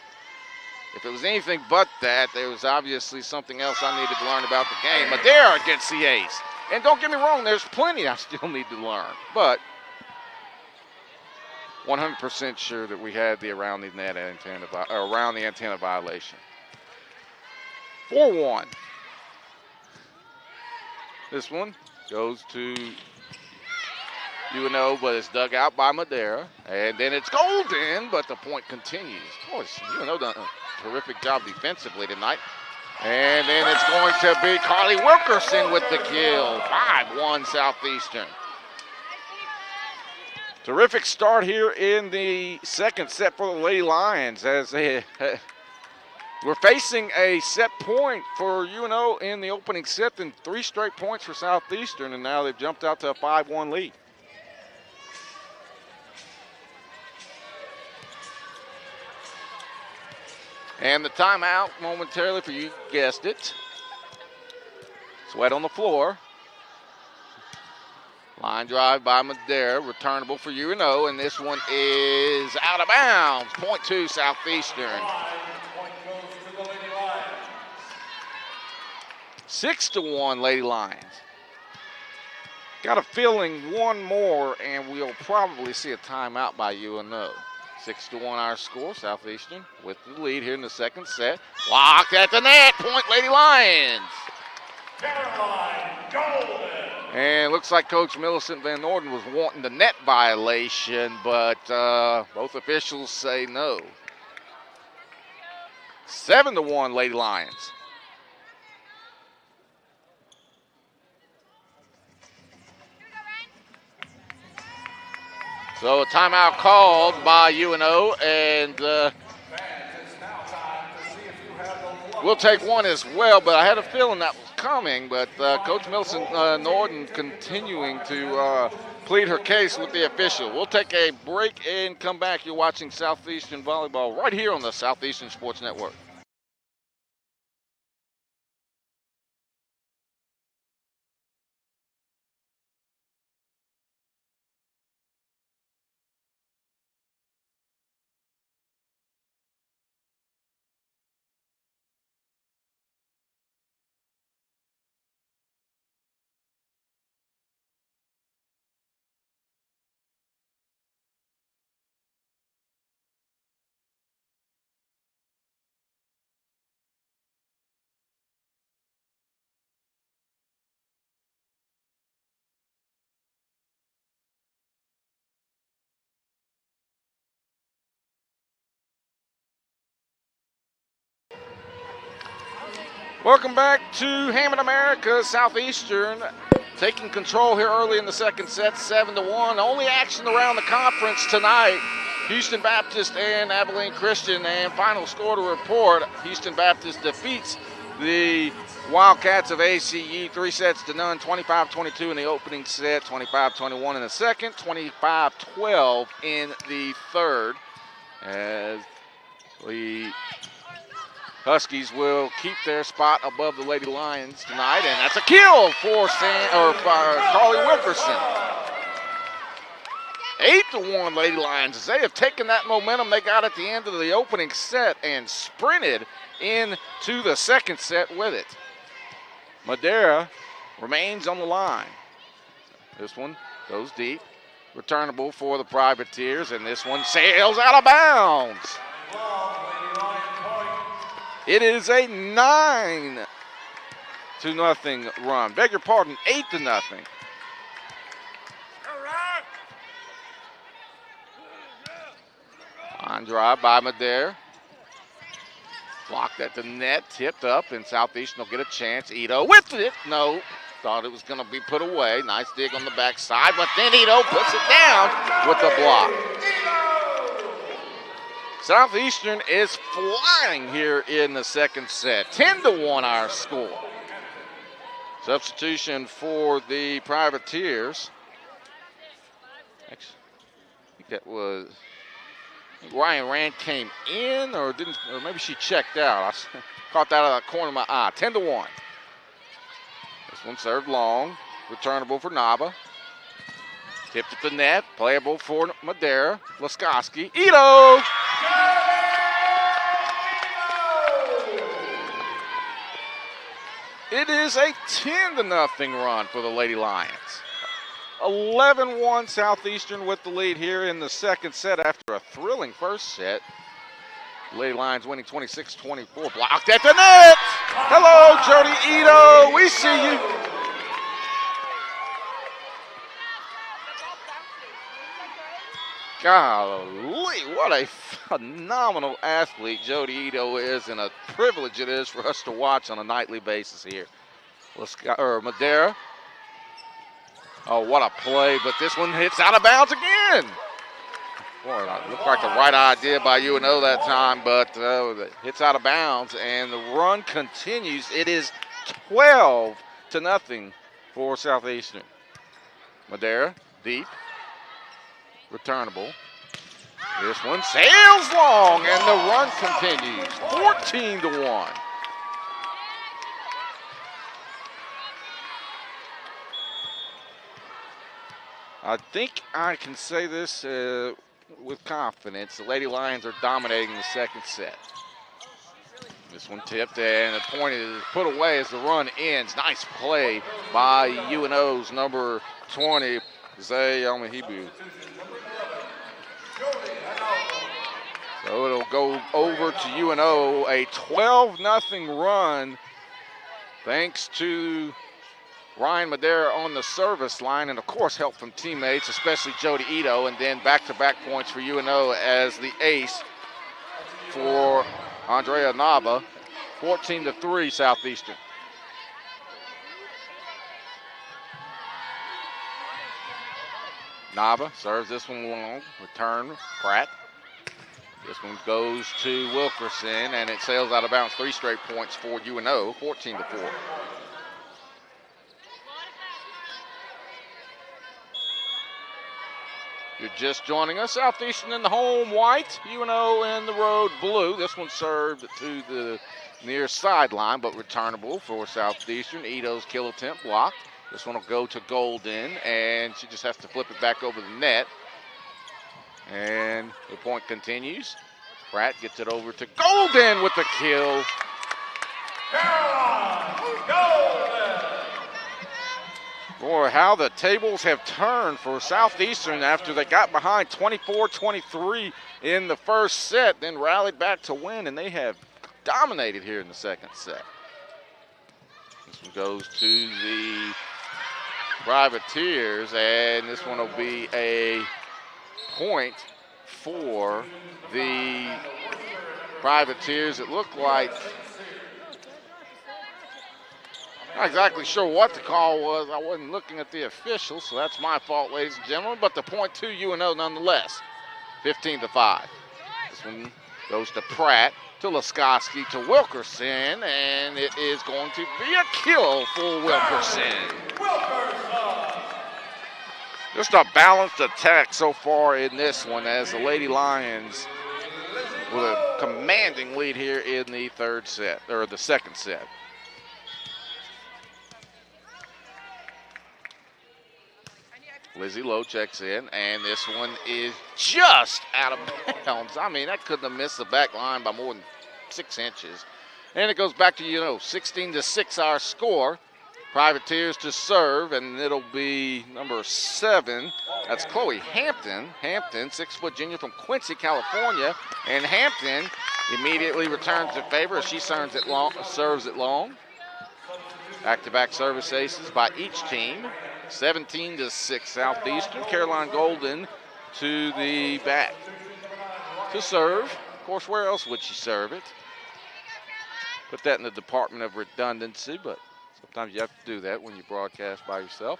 if it was anything but that, there was obviously something else I needed to learn about the game. Madera gets the ace. And don't get me wrong, there's plenty I still need to learn, but 100% sure that we had the around the antenna violation. 4-1. This one goes to UNO, but it's dug out by Madera. And then it's golden, but the point continues. Of course, UNO done a terrific job defensively tonight. And then it's going to be Carly Wilkerson with the kill. 5-1 Southeastern. Terrific start here in the second set for the Lady Lions, as they were facing a set point for UNO in the opening set and 3 straight points for Southeastern, and now they've jumped out to a 5-1 lead. And the timeout momentarily for you guessed it. Sweat on the floor. Line drive by Madera, returnable for UNO, and this one is out of bounds. Point to Southeastern. 6-1 Lady Lions. Got a feeling one more, and we'll probably see a timeout by UNO. 6-1 our score. Southeastern with the lead here in the second set. Blocked at the net. Point Lady Lions. Caroline Golden. And looks like Coach Millicent Van Norden was wanting the net violation, but both officials say no. 7-1 Lady Lions. So a timeout called by UNO, and we'll take one as well, but I had a feeling that was coming, but Coach Millicent Norden continuing to plead her case with the official. We'll take a break and come back. You're watching Southeastern Volleyball right here on the Southeastern Sports Network. Welcome back to Hammond America. Southeastern taking control here early in the second set, 7-1. Only action around the conference tonight. Houston Baptist and Abilene Christian, and final score to report. Houston Baptist defeats the Wildcats of ACU 3-0, 25-22 in the opening set, 25-21 in the second, 25-12 in the third, as the Huskies will keep their spot above the Lady Lions tonight, and that's a kill for Carly Wilkerson. 8-1 Lady Lions, as they have taken that momentum they got at the end of the opening set and sprinted into the second set with it. Madera remains on the line. This one goes deep. returnable for the Privateers, and this one sails out of bounds. It is a 9-0 run. Beg your pardon, 8-0. On drive by Madare. Blocked at the net, tipped up, and Southeastern will get a chance. Ito with it. No, thought it was going to be put away. Nice dig on the backside, but then Ito puts it down with the block. Southeastern is flying here in the second set. 10-1 our score. Substitution for the Privateers. Actually, I think that was Ryan Rand came in, or didn't, or maybe she checked out. I caught that out of the corner of my eye. 10-1. This one served long, returnable for Nava. Tipped at the net, playable for Madera. Laskoski, Ito! It is a 10-0 run for the Lady Lions. 11-1 Southeastern with the lead here in the second set after a thrilling first set. Lady Lions winning 26-24. Blocked at the net. Hello, Jody Ito. We see you. Golly, what a phenomenal athlete Jody Ito is, and a privilege it is for us to watch on a nightly basis here. Madera. Oh, what a play, but this one hits out of bounds again. Boy, it looked like the right idea by UNO that time, but it hits out of bounds, and the run continues. It is 12-0 for Southeastern. Madera, deep, returnable. This one sails long, and the run continues. 14-1. I think I can say this with confidence. The Lady Lions are dominating the second set. This one tipped, and the point is put away as the run ends. Nice play by UNO's number 20, Zay Yamahibu. So it'll go over to UNO, a 12-0 run thanks to Ryan Madera on the service line, and of course help from teammates, especially Jody Ito, and then back-to-back points for UNO as the ace for Andrea Nava. 14-3 Southeastern. Nava serves this one long, return, Pratt. This one goes to Wilkerson, and it sails out of bounds. 3 straight points for UNO, 14-4. You're just joining us. Southeastern in the home white, UNO in the road blue. This one served to the near sideline, but returnable for Southeastern. Ito's kill attempt blocked. This one will go to Golden, and she just has to flip it back over the net. And the point continues. Pratt gets it over to Golden with the kill. Boy, how the tables have turned for Southeastern after they got behind 24-23 in the first set, then rallied back to win, and they have dominated here in the second set. This one goes to the Privateers, and this one will be a point for the Privateers. It looked like, not exactly sure what the call was. I wasn't looking at the officials, so that's my fault, ladies and gentlemen. But the point to UNO nonetheless, 15-5. This one goes to Pratt, to Laskoski, to Wilkerson, and it is going to be a kill for Wilkerson. Just a balanced attack so far in this one, as the Lady Lions with a commanding lead here in the third set, or the second set. Lizzie Lowe checks in, and this one is just out of bounds. I mean, that couldn't have missed the back line by more than 6 inches. And it goes back to 16-6 our score. Privateers to serve, and it'll be number 7. That's Chloe Hampton. Hampton, 6-foot junior from Quincy, California. And Hampton immediately returns the favor as she serves it long. Back-to-back service aces by each team. 17-6 Southeastern. Caroline Golden to the back to serve. Of course, where else would she serve it? Put that in the department of redundancy, but sometimes you have to do that when you broadcast by yourself.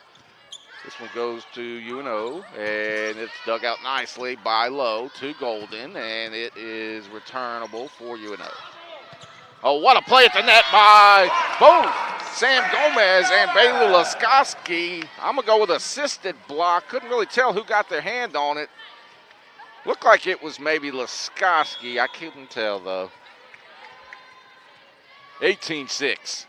This one goes to UNO, and it's dug out nicely by Lowe to Golden, and it is returnable for UNO. Oh, what a play at the net by both Sam Gomez and Bailey Laskoski. I'm going to go with assisted block. Couldn't really tell who got their hand on it. Looked like it was maybe Laskoski. I couldn't tell, though. 18-6.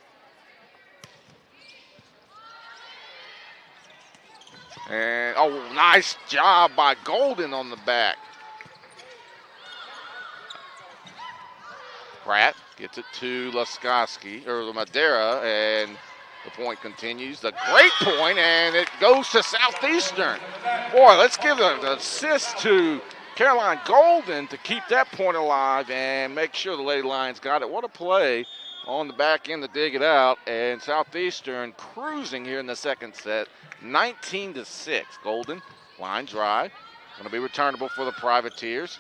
And, oh, nice job by Golden on the back. Pratt gets it to Laskoski, or Madera, and the point continues. The great point, and it goes to Southeastern. Boy, let's give an assist to Caroline Golden to keep that point alive and make sure the Lady Lions got it. What a play on the back end to dig it out, and Southeastern cruising here in the second set, 19-6. Golden, line drive, going to be returnable for the Privateers.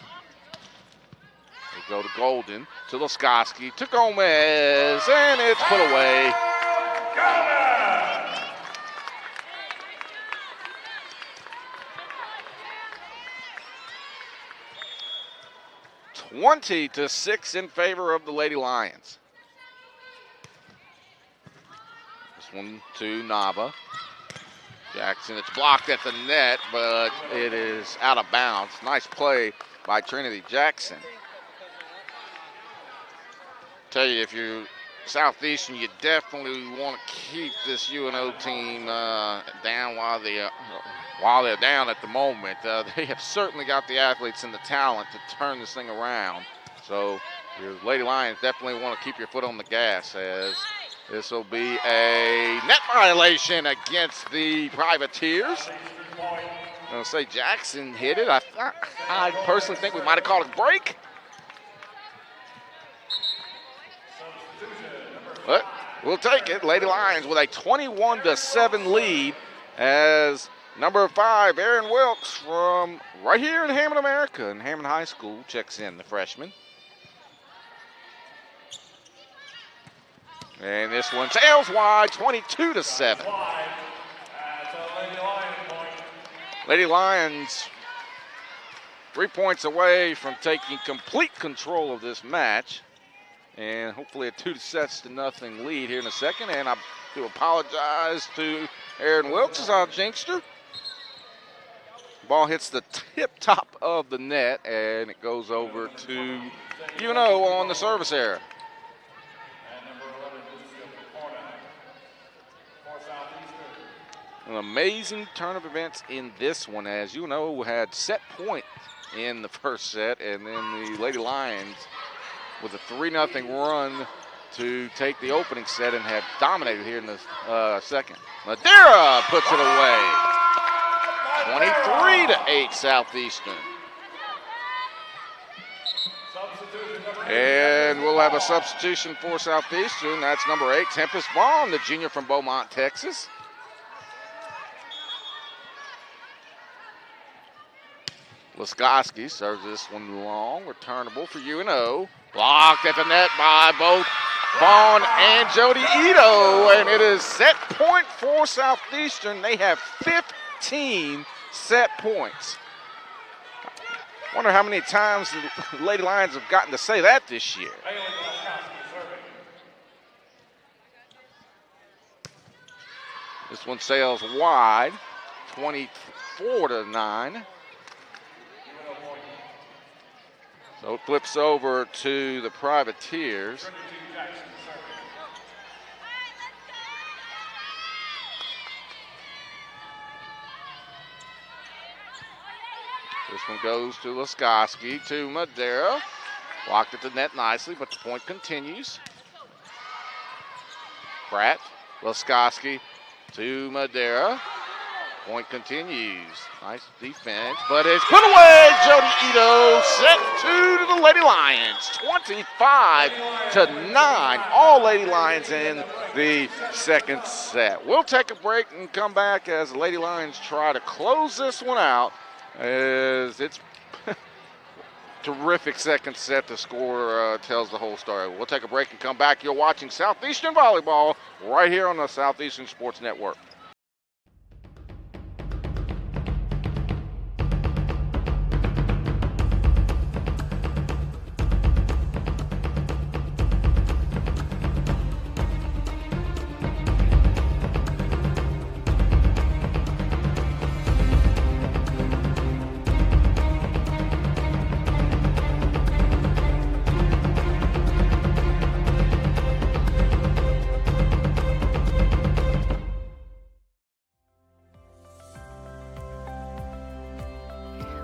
They go to Golden, to Laskoski, to Gomez, and it's put away. 20-6 in favor of the Lady Lions. This one to Nava. Jackson, it's blocked at the net, but it is out of bounds. Nice play by Trinity Jackson. Tell you, if you're Southeastern, you definitely want to keep this UNO team down while they're down at the moment. They have certainly got the athletes and the talent to turn this thing around. So your Lady Lions definitely want to keep your foot on the gas, as this will be a net violation against the Privateers. I'm going to say Jackson hit it. I personally think we might have called a break. But we'll take it. Lady Lions with a 21-7 lead as number 5, Aaron Wilkes from right here in Hammond, America, in Hammond High School, checks in, the freshman. And this one sails wide, 22-7. Lady Lions 3 points away from taking complete control of this match. And hopefully a 2-0 lead here in a second. And I do apologize to Aaron Wilkes as our jinxter. Ball hits the tip top of the net, and it goes over to UNO on the service area. An amazing turn of events in this one, as UNO had set point in the first set, and then the Lady Lions with a 3-0 run to take the opening set and have dominated here in the second. Madera puts it away. 23-8 Southeastern. And we'll have a substitution for Southeastern. That's number 8, Tempest Vaughn, the junior from Beaumont, Texas. Laskoski serves this one long, returnable for UNO. Blocked at the net by both Vaughn and Jody Ito, and it is set point for Southeastern. They have 15 set points. Wonder how many times the Lady Lions have gotten to say that this year. This one sails wide, 24-9. So it flips over to the Privateers. This one goes to Laskoski, to Madera. Blocked at the net nicely, but the point continues. Pratt Laskoski to Madera. Point continues. Nice defense, but it's put away. Jody Ito set 2 to the Lady Lions. 25-9. All Lady Lions in the second set. We'll take a break and come back as the Lady Lions try to close this one out, as it's terrific second set. The score tells the whole story. We'll take a break and come back. You're watching Southeastern Volleyball right here on the Southeastern Sports Network.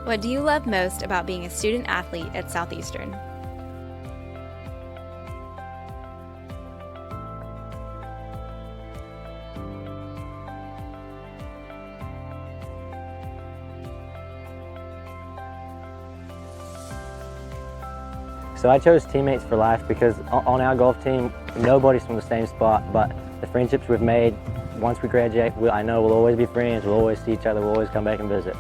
What do you love most about being a student athlete at Southeastern? So I chose teammates for life because on our golf team, nobody's from the same spot, but the friendships we've made once we graduate, I know we'll always be friends, we'll always see each other, we'll always come back and visit.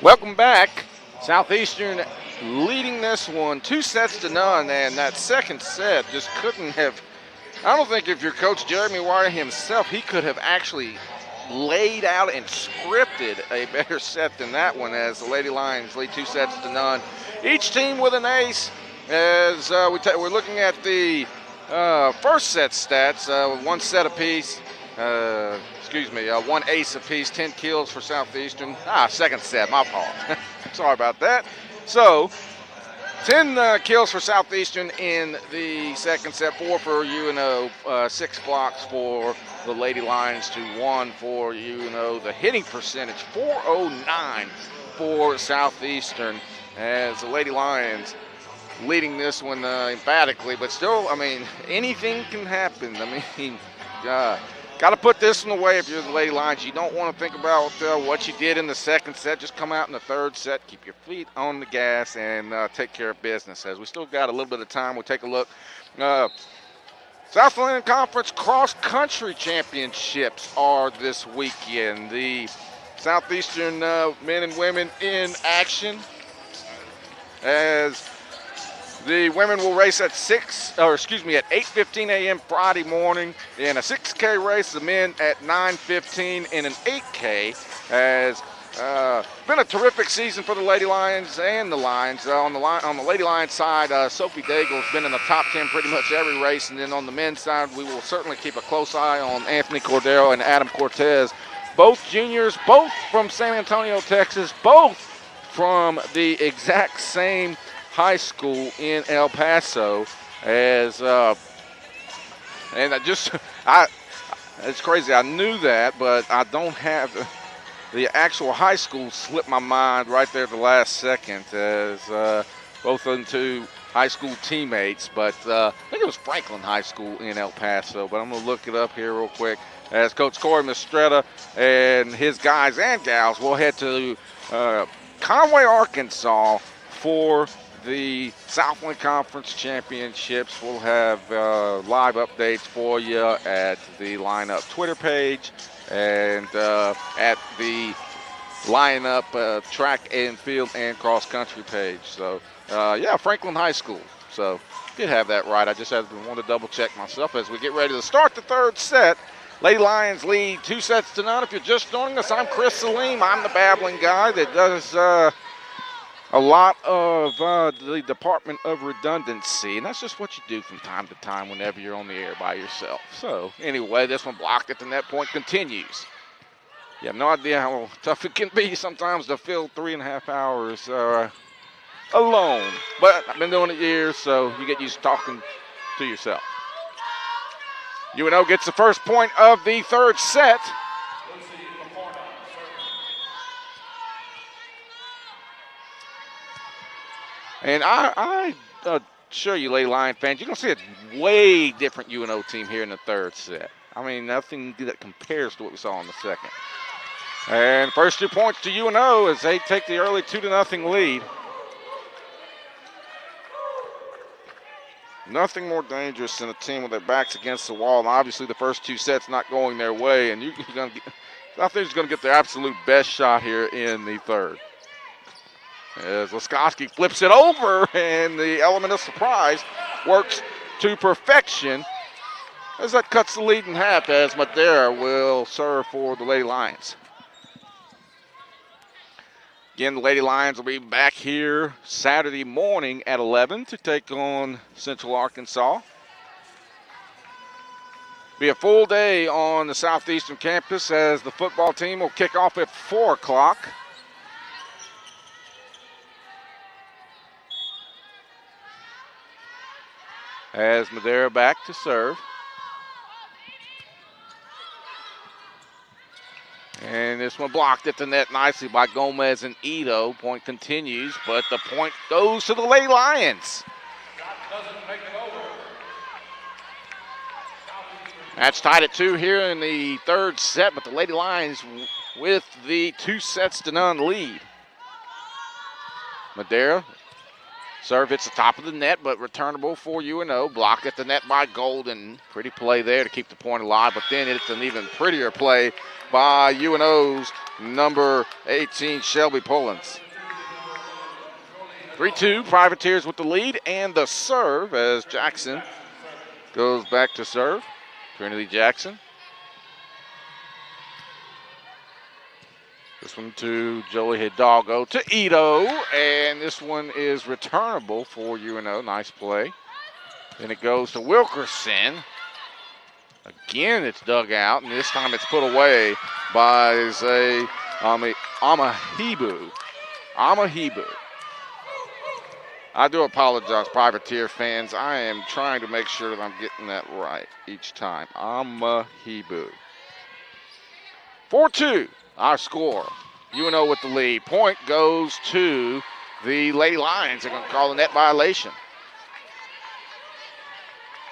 Welcome back. Southeastern leading this one 2-0, and that second set just couldn't have, I don't think if you're Coach Jeremy Wire himself, he could have actually laid out and scripted a better set than that one, as the Lady Lions lead 2-0. Each team with an ace, as we're looking at the first set stats, one set apiece. One ace apiece, 10 kills for Southeastern. Second set, my fault. Sorry about that. So, 10 kills for Southeastern in the second set, 4 for UNO, 6 blocks for the Lady Lions to 1 for UNO. The hitting percentage, .409 for Southeastern, as the Lady Lions leading this one emphatically, but still, I mean, anything can happen. I mean, got to put this one away if you're the Lady Lions. You don't want to think about what you did in the second set. Just come out in the third set, keep your feet on the gas, and take care of business. As we still got a little bit of time, we'll take a look. Southland Conference Cross Country Championships are this weekend. The Southeastern men and women in action, as The women will race at 8:15 a.m. Friday morning in a 6K race. The men at 9:15 in an 8K. Has been a terrific season for the Lady Lions and the Lions. On the Lady Lions side, Sophie Daigle's been in the top 10 pretty much every race. And then on the men's side, we will certainly keep a close eye on Anthony Cordero and Adam Cortez. Both juniors, both from San Antonio, Texas, both from the exact same high school in El Paso. It's crazy. I knew that, but I don't have the actual high school slipped my mind right there at the last second, as both of them two high school teammates. But I think it was Franklin High School in El Paso, but I'm going to look it up here real quick, as Coach Corey Mistretta and his guys and gals will head to Conway, Arkansas for the Southland Conference Championships. We'll have live updates for you at the lineup Twitter page and at the lineup track and field and cross country page. So Franklin High School. So did have that right. I just wanted to double check myself as we get ready to start the third set. Lady Lions lead 2-0. If you're just joining us, I'm Chris Salim. I'm the babbling guy that does a lot of the Department of Redundancy, and that's just what you do from time to time whenever you're on the air by yourself. So anyway, this one blocked at the net point continues. You have no idea how tough it can be sometimes to fill 3.5 hours alone, but I've been doing it years, so you get used to talking to yourself. UNO gets the first point of the third set. And I assure you, Lady Lion fans, you're going to see a way different UNO team here in the third set. I mean, nothing that compares to what we saw in the second. And first 2 points to UNO as they take the early 2-0 lead. Nothing more dangerous than a team with their backs against the wall. And obviously, the first 2 sets not going their way. And Southeastern's going to get their absolute best shot here in the third. As Laskowski flips it over, and the element of surprise works to perfection as that cuts the lead in half, as Madera will serve for the Lady Lions. Again, the Lady Lions will be back here Saturday morning at 11 to take on Central Arkansas. Be a full day on the Southeastern campus as the football team will kick off at 4 o'clock. As Madera back to serve. And this one blocked at the net nicely by Gomez and Ito. Point continues, but the point goes to the Lady Lions. That's tied at 2 here in the third set, but the Lady Lions with the 2-0 lead. Madera. Serve hits the top of the net, but returnable for UNO. Blocked at the net by Golden. Pretty play there to keep the point alive, but then it's an even prettier play by UNO's number 18, Shelby Pullins. 3-2, Privateers with the lead and the serve as Jackson goes back to serve. Trinity Jackson. This one to Joey Hidalgo to Ito, and this one is returnable for UNO. Nice play. Then it goes to Wilkerson. Again, it's dug out, and this time it's put away by Zay Amahibu. I do apologize, Privateer fans. I am trying to make sure that I'm getting that right each time. Amahibu. 4-2. Our score. UNO with the lead. Point goes to the Lady Lions. They're going to call the net violation.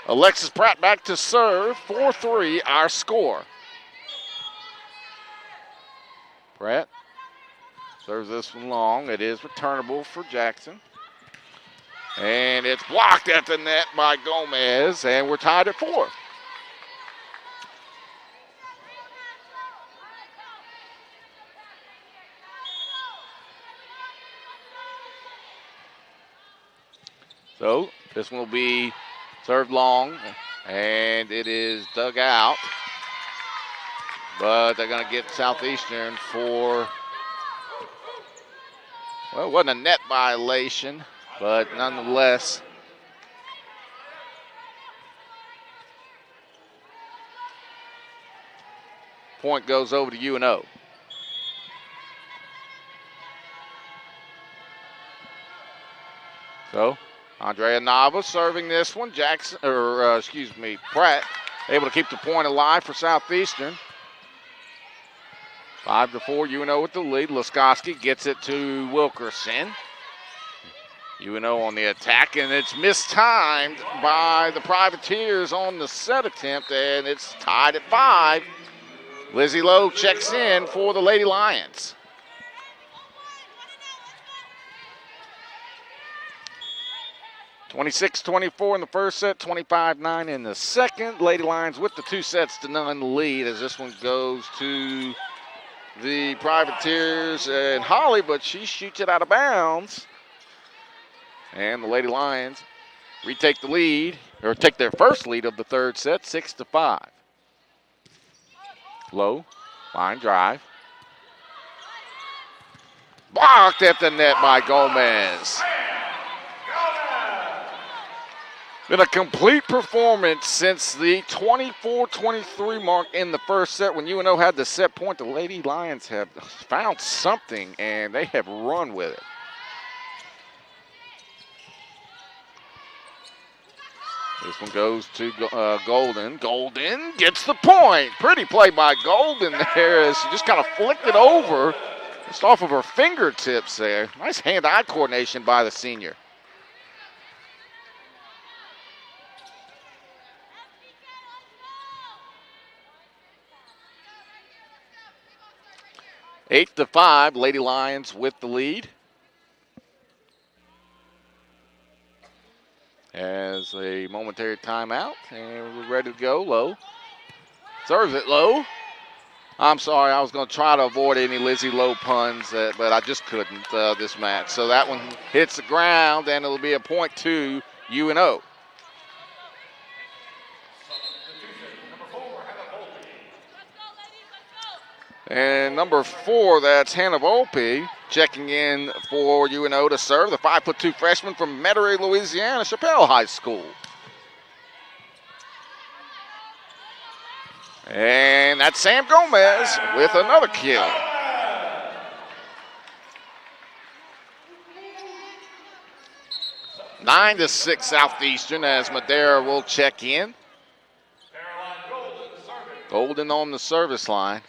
Alexis Pratt back to serve. 4-3, our score. Pratt serves this one long. It is returnable for Jackson. And it's blocked at the net by Gomez, and we're tied at 4. So this one will be served long, and it is dug out. But they're going to get Southeastern for, well, it wasn't a net violation, but nonetheless, point goes over to UNO. So Andrea Nava serving this one. Pratt able to keep the point alive for Southeastern. 5-4, UNO with the lead. Laskoski gets it to Wilkerson. UNO on the attack, and it's mistimed by the Privateers on the set attempt, and it's tied at 5. Lizzie Lowe checks in for the Lady Lions. (26-24) in the first set, 25-9 in the second. Lady Lions with the 2-0 lead as this one goes to the Privateers and Holly, but she shoots it out of bounds. And the Lady Lions retake the lead, or take their first lead of the third set, 6-5. Low, line drive. Blocked at the net by Gomez. Been a complete performance since the 24-23 mark in the first set. When UNO had the set point, the Lady Lions have found something, and they have run with it. This one goes to Golden. Golden gets the point. Pretty play by Golden there as she just kind of flicked it over, just off of her fingertips there. Nice hand-eye coordination by the senior. Eight to 5, Lady Lions with the lead. As a momentary timeout, and we're ready to go. Low serves it low. I'm sorry, I was going to try to avoid any Lizzie Lowe puns, but I just couldn't this match. So that one hits the ground, and it'll be a point to UNO. And number 4, that's Hannah Volpe, checking in for UNO to serve, the 5'2" freshman from Metairie, Louisiana, Chappelle High School. And that's Sam Gomez with another kill. Nine to 6 Southeastern as Madera will check in. Golden on the service line.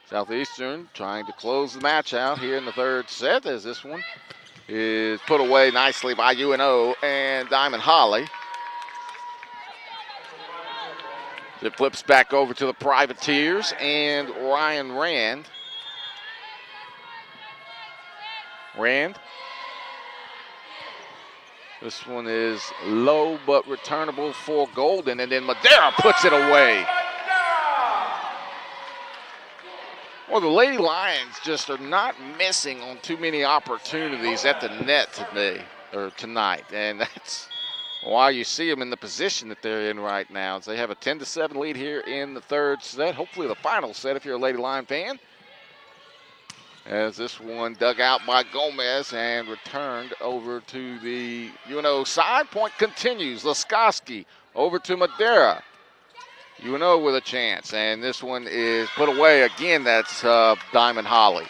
Southeastern trying to close the match out here in the third set as this one is put away nicely by UNO and Diamond Holly. It flips back over to the Privateers and Ryan Rand. This one is low but returnable for Golden, and then Madera puts it away. Well, the Lady Lions just are not missing on too many opportunities at the net tonight, and that's why you see them in the position that they're in right now. They have a 10-7 lead here in the third set, hopefully the final set if you're a Lady Lion fan. As this one dug out by Gomez and returned over to the UNO side. Point continues. Laskoski over to Madera. UNO with a chance, and this one is put away again. That's Diamond Holly.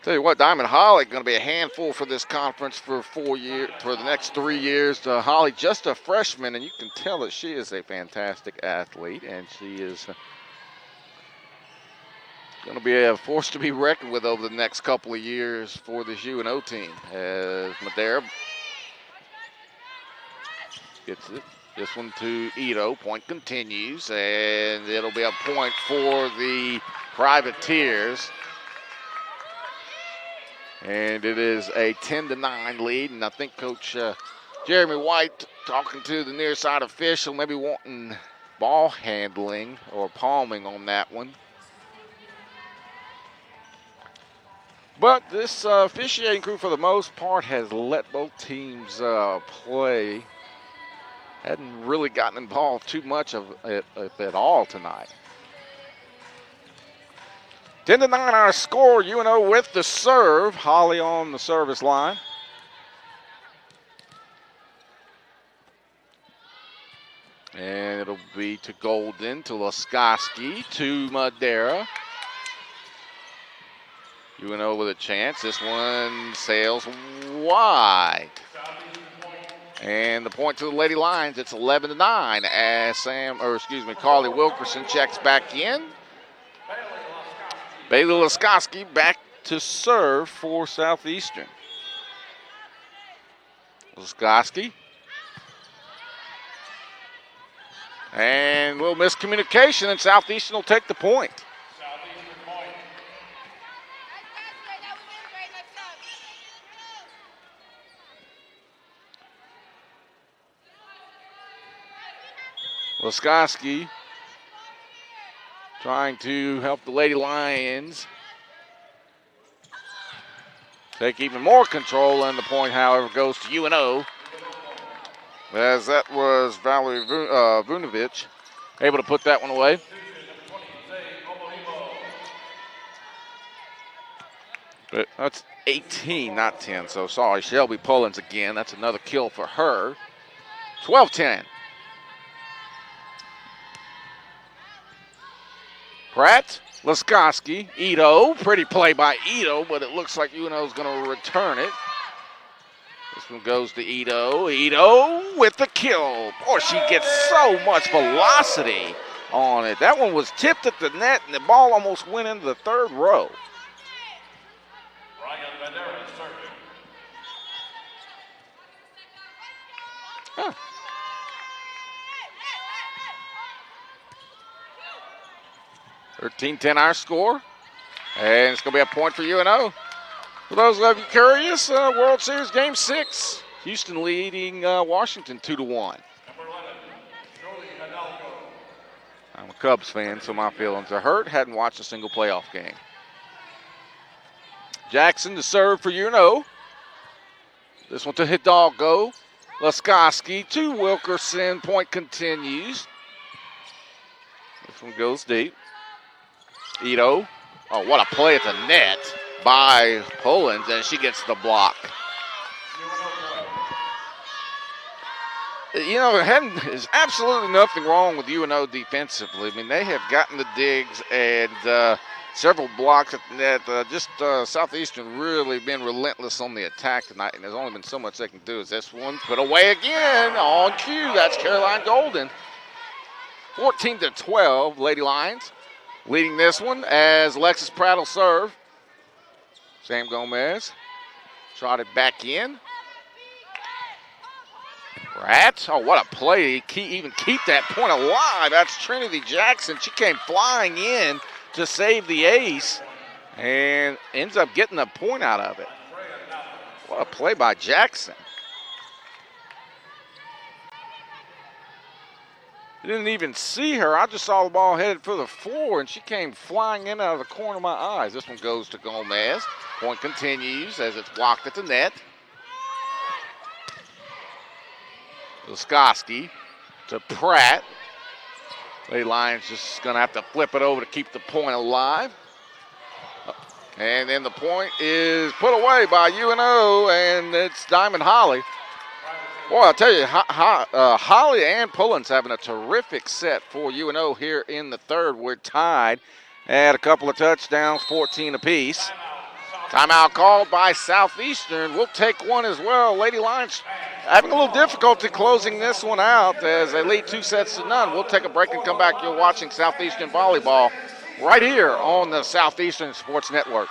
Tell you what, Diamond Holly going to be a handful for this conference for the next 3 years. Holly, just a freshman, and you can tell that she is a fantastic athlete, and she is going to be a force to be reckoned with over the next couple of years for this UNO team. As Madera gets it. This one to Ito. Point continues, and it'll be a point for the Privateers. And it is a 10-9 lead, and I think Coach Jeremy White talking to the near side official, maybe wanting ball handling or palming on that one. But this officiating crew, for the most part, has let both teams play. Hadn't really gotten involved too much of it at all tonight. 10-9 our score. UNO with the serve. Holly on the service line. And it'll be to Golden, to Laskoski, to Madera. UNO with a chance. This one sails wide. And the point to the Lady Lions, it's 11-9 as Carly Wilkerson checks back in. Bailey Laskoski back to serve for Southeastern. Laskoski. And a little miscommunication, and Southeastern will take the point. Laskoski trying to help the Lady Lions take even more control, and the point, however, goes to UNO. As that was Valerie Vunovic able to put that one away. But that's 18, not 10, so sorry. Shelby Pullins again. That's another kill for her. 12-10. Pratt, Laskoski, Ito. Pretty play by Ito, but it looks like UNO's going to return it. This one goes to Ito. Ito with the kill. Boy, she gets so much velocity on it. That one was tipped at the net, and the ball almost went into the third row. Huh. 13-10 our score, and it's going to be a point for UNO. For those of you curious, World Series Game 6, Houston leading Washington 2-1. I'm a Cubs fan, so my feelings are hurt. Hadn't watched a single playoff game. Jackson to serve for UNO. This one to Hidalgo. Laskoski to Wilkerson. Point continues. This one goes deep. Ito. Oh, what a play at the net by Pullins, and she gets the block. You know, there's absolutely nothing wrong with UNO defensively. I mean, they have gotten the digs and several blocks at the net. Southeastern really been relentless on the attack tonight, and there's only been so much they can do. As this one put away again on cue. That's Caroline Golden. 14-12, Lady Lions leading this one as Alexis Pratt will serve. Sam Gomez trotted back in. Pratt, oh, what a play. Even keep that point alive. That's Trinity Jackson. She came flying in to save the ace and ends up getting a point out of it. What a play by Jackson. Didn't even see her. I just saw the ball headed for the floor, and she came flying in out of the corner of my eyes. This one goes to Gomez. Point continues as it's blocked at the net. Laskoski to Pratt. Lady Lions just going to have to flip it over to keep the point alive. And then the point is put away by UNO, and it's Diamond Holly. Boy, I'll tell you, Holly and Pullins having a terrific set for UNO here in the third. We're tied at a couple of touchdowns, 14 apiece. Timeout called by Southeastern. We'll take one as well. Lady Lions having a little difficulty closing this one out as they lead 2-0. We'll take a break and come back. You're watching Southeastern Volleyball right here on the Southeastern Sports Network.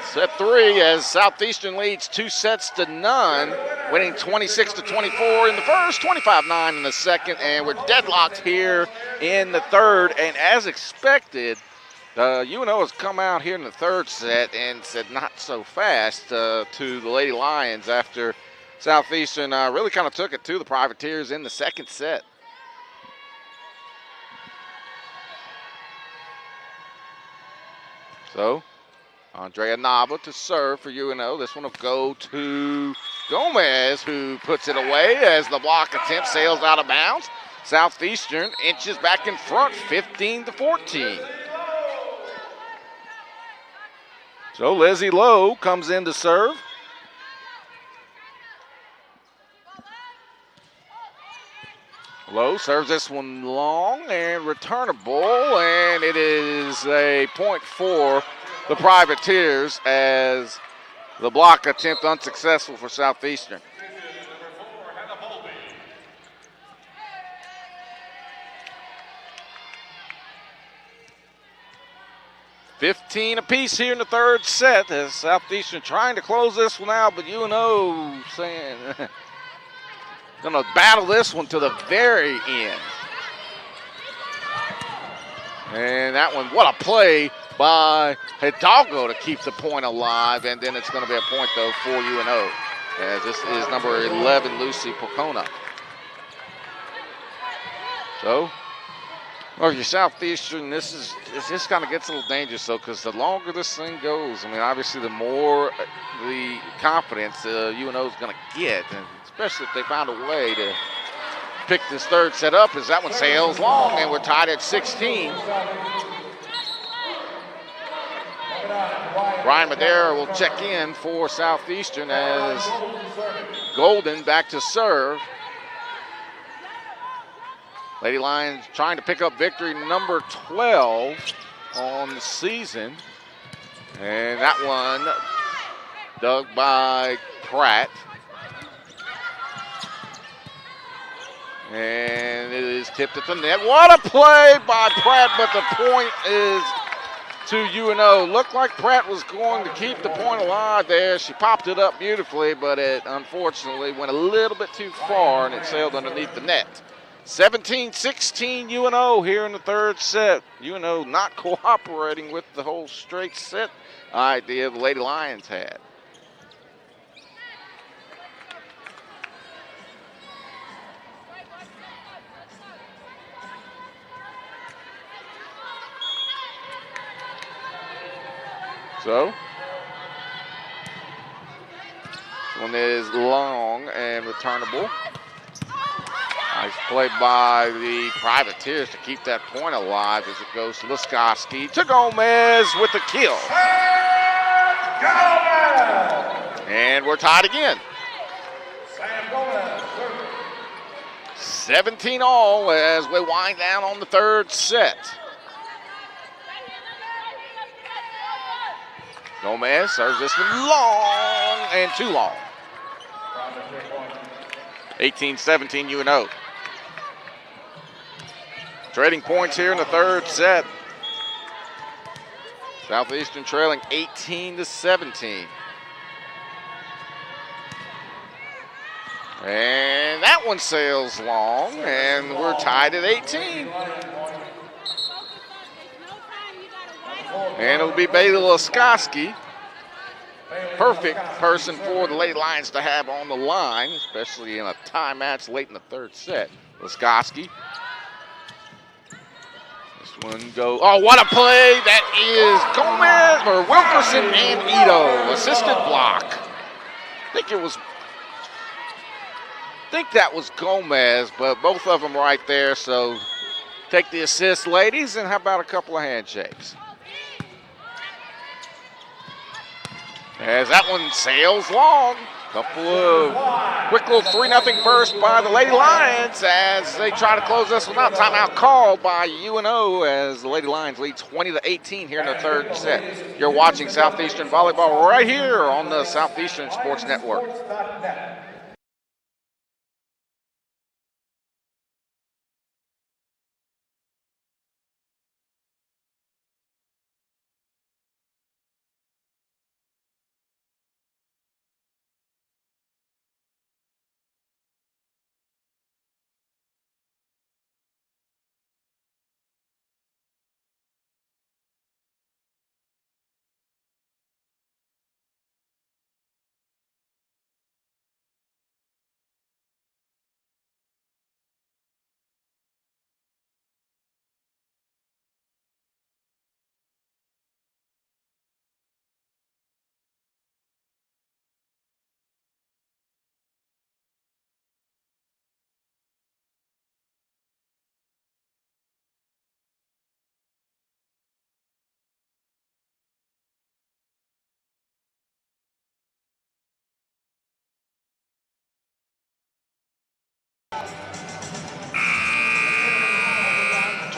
Set 3 as Southeastern leads 2-0, winning 26-24 in the first, 25-9 in the second, and we're deadlocked here in the third. And as expected, UNO has come out here in the third set and said not so fast to the Lady Lions after Southeastern really kind of took it to the Privateers in the second set. So, Andrea Nava to serve for UNO. This one will go to Gomez, who puts it away as the block attempt sails out of bounds. Southeastern inches back in front, 15-14. So Lizzie Lowe comes in to serve. Lowe serves this one long and returnable, and it is a point for the Privateers as the block attempt unsuccessful for Southeastern. $15 apiece here in the third set as Southeastern trying to close this one out, but UNO saying gonna battle this one to the very end. And that one, what a play by Hidalgo to keep the point alive, and then it's gonna be a point though for UNO, as this is number 11, Lucy Pocona. So, well, if you're Southeastern, this just kind of gets a little dangerous though, because the longer this thing goes, I mean, obviously the more the confidence UNO is gonna get, and especially if they found a way to pick this third set up, as that one sails long, and we're tied at 16. Ryan Madera will check in for Southeastern as Golden back to serve. Lady Lions trying to pick up victory number 12 on the season. And that one dug by Pratt. And it is tipped at the net. What a play by Pratt, but the point is to UNO. Looked like Pratt was going to keep the point alive there. She popped it up beautifully, but it unfortunately went a little bit too far and it sailed underneath the net. 17-16 UNO here in the third set. UNO not cooperating with the whole straight set idea the Lady Lions had. So, this one is long and returnable. Nice play by the Privateers to keep that point alive as it goes to Laskoski to Gomez with the kill. And we're tied again. 17 all as we wind down on the third set. Gomez serves this one long and too long. 18-17 UNO. Trading points here in the third set. Southeastern trailing 18-17. And that one sails long, and we're tied at 18. And it'll be Bailey Laskoski. Perfect person for the Lady Lions to have on the line, especially in a tie match late in the third set. Laskoski. This one goes, oh, what a play. That is Gomez, or Wilkerson and Ito. Assisted block. I think that was Gomez, but both of them right there. So take the assist, ladies, and how about a couple of handshakes? As that one sails long. Couple of quick little 3-0 burst by the Lady Lions as they try to close this one out. Timeout called by UNO as the Lady Lions lead 20-18 here in the third set. You're watching Southeastern Volleyball right here on the Southeastern Sports Network.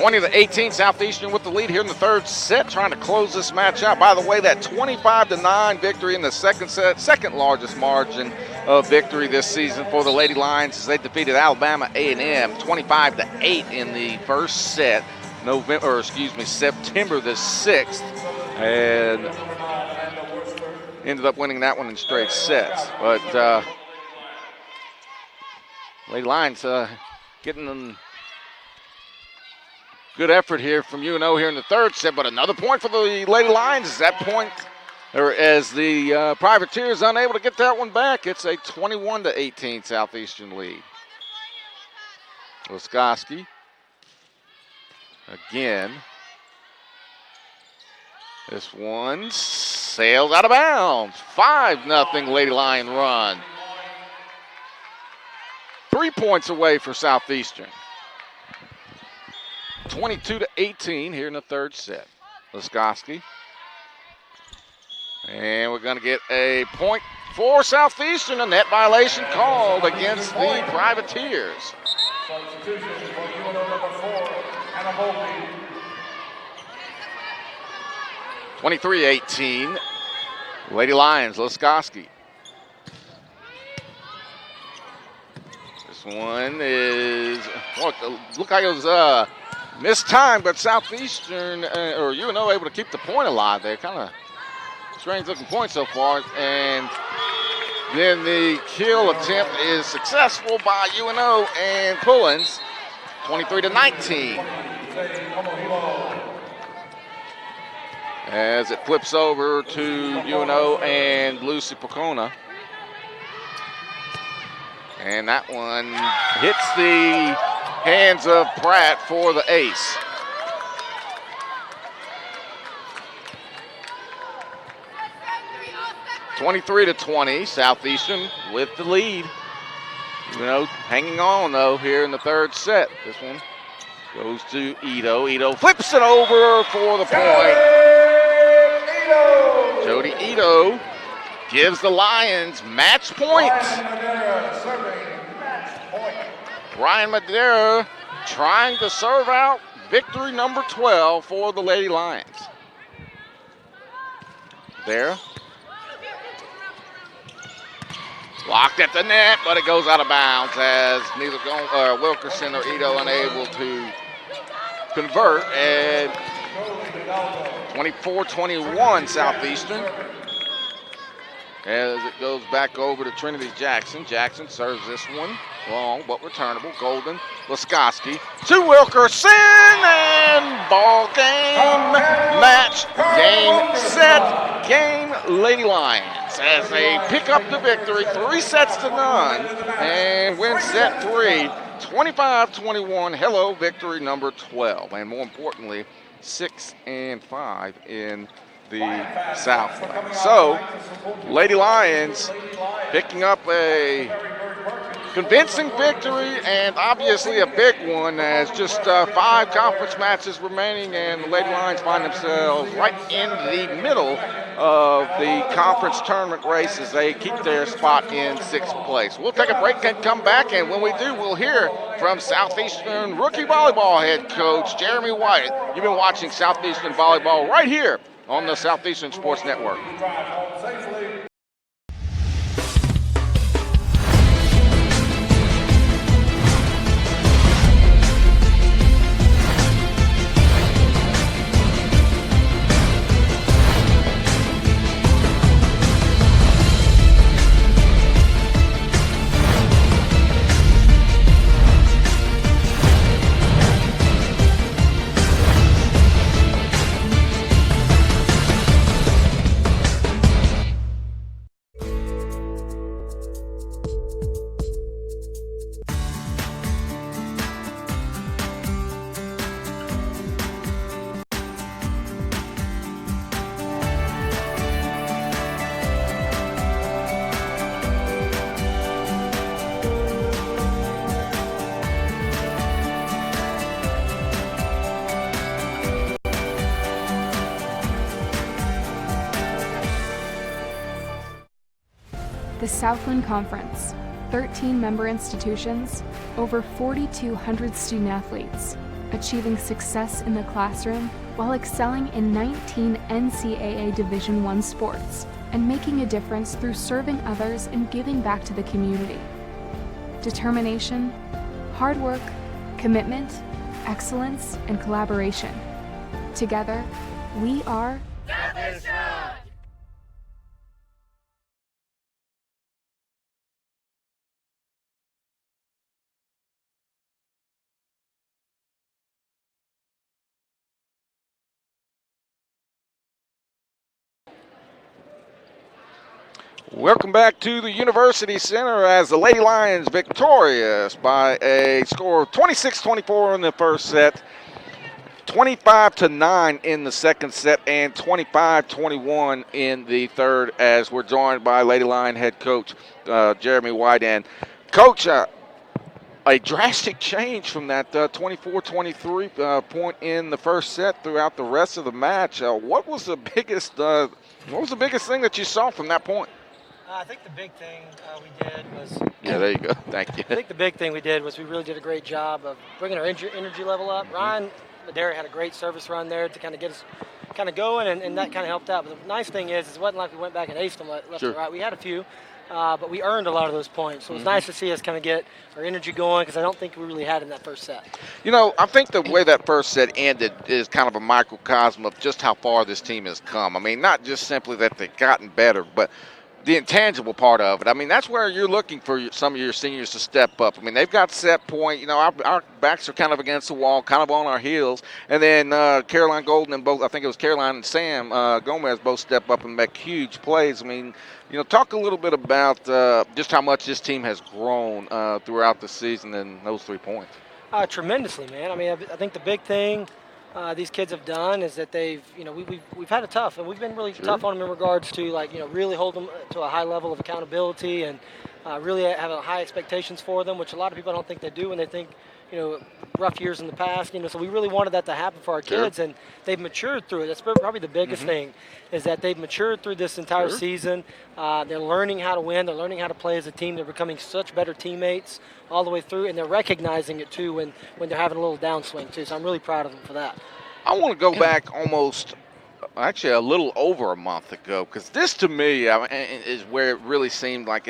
20-18, Southeastern with the lead here in the third set, trying to close this match out. By the way, that 25-9 victory in the second set, second largest margin of victory this season for the Lady Lions as they defeated Alabama A&M 25-8 in the first set, September the 6th, and ended up winning that one in straight sets. But Lady Lions getting them good effort here from UNO here in the third set, but another point for the Lady Lions as that point, or as the Privateers unable to get that one back. It's a 21-18 Southeastern lead. Laskoski again. This one sails out of bounds. 5-0 Lady Lion run. 3 points away for Southeastern. 22-18 here in the third set. Laskoski. And we're going to get a point for Southeastern. A net violation called against the Privateers. 23-18. Lady Lions, Laskoski. This one is, look like it was missed time, but Southeastern, or UNO able to keep the point alive there. Kind of strange looking point so far. And then the kill attempt is successful by UNO and Pullins, 23-19. As it flips over to UNO and Lucy Pocona. And that one hits the hands of Pratt for the ace. (23-20), Southeastern with the lead. UNO hanging on though here in the third set. This one goes to Ito. Ito flips it over for the point. Jody Ito gives the Lions match point. Brian Madera trying to serve out victory number 12 for the Lady Lions. There. Blocked at the net, but it goes out of bounds as neither Wilkerson or Ito unable to convert. And 24-21 Southeastern. As it goes back over to Trinity Jackson. Jackson serves this one long but returnable. Golden, Laskoski to Wilkerson, and ball game, match, game, set, game, Lady Lions as they pick up the victory 3-0 and win set 3, 25-21. Hello, victory number 12, and more importantly, 6-5 in the South. So, Lady Lions picking up a convincing victory, and obviously a big one, as just 5 conference matches remaining, and the Lady Lions find themselves right in the middle of the conference tournament race as they keep their spot in 6th place. We'll take a break and come back, and when we do, we'll hear from Southeastern rookie volleyball head coach Jeremy White. You've been watching Southeastern Volleyball right here on the Southeastern Sports Network. The Southland Conference, 13 member institutions, over 4,200 student athletes, achieving success in the classroom while excelling in 19 NCAA Division I sports and making a difference through serving others and giving back to the community. Determination, hard work, commitment, excellence, and collaboration. Together, we are Welcome back to the University Center as the Lady Lions victorious by a score of 26-24 in the first set, 25-9 in the second set, and 25-21 in the third, as we're joined by Lady Lion head coach Jeremy White. And Coach, a drastic change from that 24-23 point in the first set throughout the rest of the match. What was the biggest thing that you saw from that point? I think the big thing we did was... Yeah, there you go. Thank you. I think the big thing we did was we really did a great job of bringing our energy level up. Ryan Madera had a great service run there to kind of get us kind of going, and that kind of helped out. But the nice thing is it wasn't like we went back and aced them left and right. We had a few, but we earned a lot of those points. So it was nice to see us kind of get our energy going, because I don't think we really had in that first set. You know, I think the way that first set ended is kind of a microcosm of just how far this team has come. I mean, not just simply that they've gotten better, but the intangible part of it. I mean, that's where you're looking for some of your seniors to step up. I mean, they've got set point. You know, our backs are kind of against the wall, kind of on our heels. And then Caroline Golden and both, I think it was Caroline and Sam Gomez, both step up and make huge plays. I mean, you know, talk a little bit about just how much this team has grown throughout the season and those 3 points. Tremendously, man. I mean, I think the big thing these kids have done is that they've, you know, we've had it tough, and we've been really tough on them in regards to, like, you know, really hold them to a high level of accountability and really have high expectations for them, which a lot of people don't think they do when they think, you know, rough years in the past, you know. So we really wanted that to happen for our kids, and they've matured through it. That's probably the biggest thing, is that they've matured through this entire season. They're learning how to win. They're learning how to play as a team. They're becoming such better teammates all the way through, and they're recognizing it too when they're having a little downswing too. So I'm really proud of them for that. I want to go back almost, actually a little over a month ago, because this to me is where it really seemed like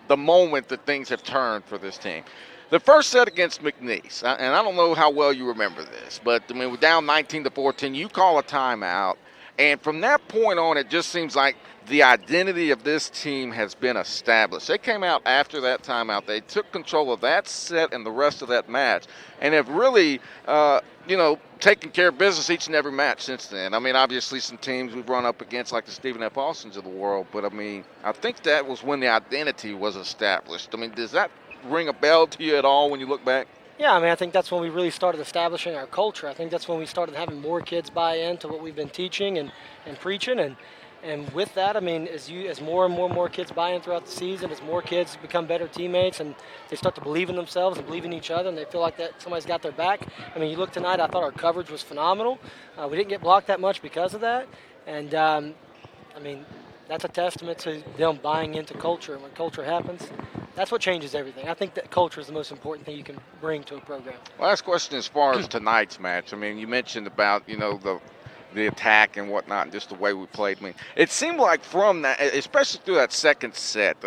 the moment that things have turned for this team. The first set against McNeese, and I don't know how well you remember this, but I mean, we're down 19-14. You call a timeout, and from that point on, it just seems like the identity of this team has been established. They came out after that timeout. They took control of that set and the rest of that match, and have really, you know, taken care of business each and every match since then. I mean, obviously some teams we've run up against, like the Stephen F. Austins of the world, but I mean, I think that was when the identity was established. I mean, does that ring a bell to you at all when you look back? Yeah, I mean, I think that's when we really started establishing our culture. I think that's when we started having more kids buy into what we've been teaching and preaching, and with that, I mean, as more and more kids buy in throughout the season, as more kids become better teammates, and they start to believe in themselves and believe in each other, and they feel like that somebody's got their back. I mean, you look tonight, I thought our coverage was phenomenal. We didn't get blocked that much because of that, and I mean, that's a testament to them buying into culture. And when culture happens, that's what changes everything. I think that culture is the most important thing you can bring to a program. Last question as far as tonight's match. I mean, you mentioned about, you know, the attack and whatnot, and just the way we played. I mean, it seemed like from that, especially through that second set,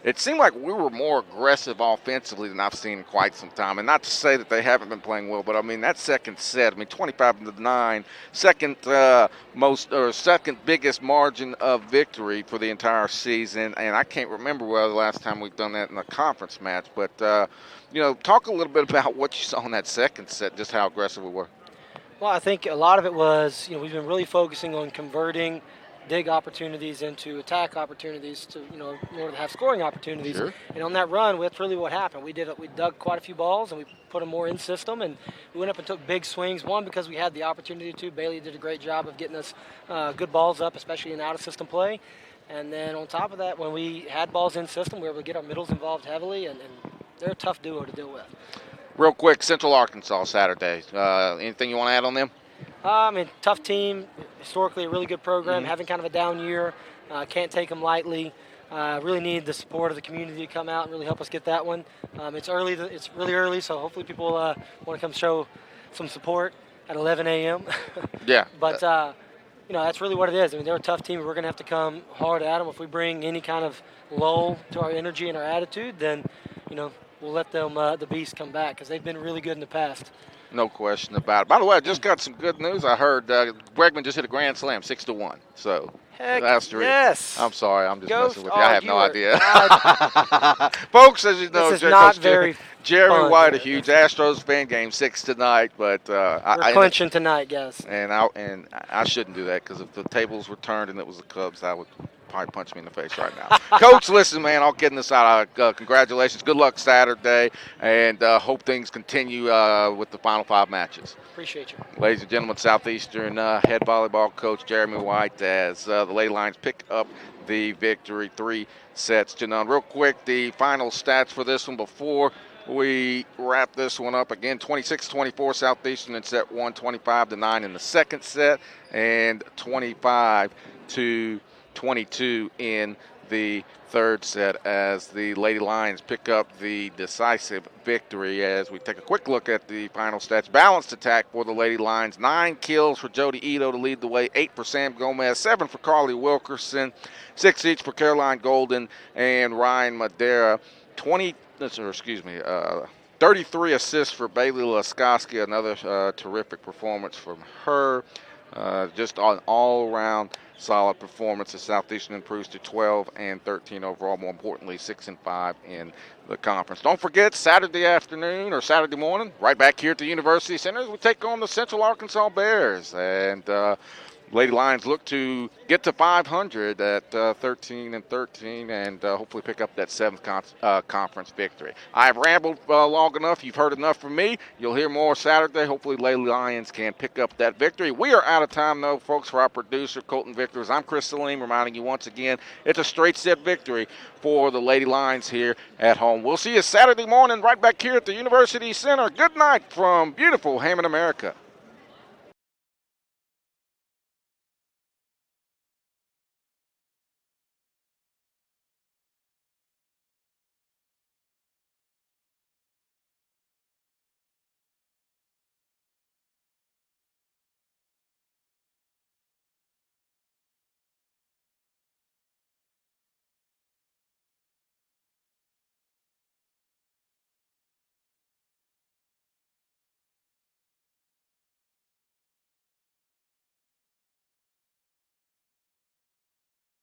it seemed like we were more aggressive offensively than I've seen in quite some time. And not to say that they haven't been playing well, but I mean, that second set, I mean, 25-9, second biggest margin of victory for the entire season. And I can't remember the last time we've done that in a conference match. But, you know, talk a little bit about what you saw in that second set, just how aggressive we were. Well, I think a lot of it was, you know, we've been really focusing on converting dig opportunities into attack opportunities to, you know, in order to have scoring opportunities. Sure. And on that run, that's really what happened. We dug quite a few balls, and we put them more in system, and we went up and took big swings. One, because we had the opportunity to. Bailey did a great job of getting us good balls up, especially in out-of-system play. And then on top of that, when we had balls in system, we were able to get our middles involved heavily, and they're a tough duo to deal with. Real quick, Central Arkansas Saturday. Anything you want to add on them? I mean, tough team, historically a really good program, having kind of a down year. Can't take them lightly. Really need the support of the community to come out and really help us get that one. It's really early, so hopefully people want to come show some support at 11 a.m. Yeah. But, that's really what it is. I mean, they're a tough team. We're going to have to come hard at them. If we bring any kind of lull to our energy and our attitude, then, we'll let them, the beast, come back because they've been really good in the past. No question about it. By the way, I just got some good news. I heard Bregman just hit a grand slam, 6-1. So Heck, that's the reason. yes. I'm sorry. I'm just Go messing with you. I have you no are- idea. Folks, as you know, This is not Coach very Jeremy fun. White, a huge Astros fan, Game 6 tonight. But We're clinching tonight, guys. And I shouldn't do that because if the tables were turned and it was the Cubs, I would probably punch me in the face right now. Coach, listen, man, I'll get this out. Congratulations. Good luck Saturday, and hope things continue with the final 5 matches. Appreciate you. Ladies and gentlemen, Southeastern head volleyball coach Jeremy White as the Lady Lions pick up the victory 3 sets to none. Real quick, the final stats for this one before we wrap this one up. Again, 26-24 Southeastern in set 1, 25-9 in the second set, and 25-22 in the third set as the Lady Lions pick up the decisive victory. As we take a quick look at the final stats, balanced attack for the Lady Lions, 9 kills for Jody Ito to lead the way, 8 for Sam Gomez, 7 for Carly Wilkerson, 6 each for Caroline Golden and Ryan Madera, 33 assists for Bailey Laskoski, another terrific performance from her. Just an all-around solid performance as Southeastern improves to 12-13 overall. More importantly, 6-5 in the conference. Don't forget, Saturday afternoon or Saturday morning, right back here at the University Center, we take on the Central Arkansas Bears. And Lady Lions look to get to 500 at 13-13 and hopefully pick up that 7th conference victory. I've rambled long enough. You've heard enough from me. You'll hear more Saturday. Hopefully Lady Lions can pick up that victory. We are out of time, though, folks. For our producer, Colton Victors, I'm Chris Salim, reminding you once again, it's a straight set victory for the Lady Lions here at home. We'll see you Saturday morning right back here at the University Center. Good night from beautiful Hammond, America.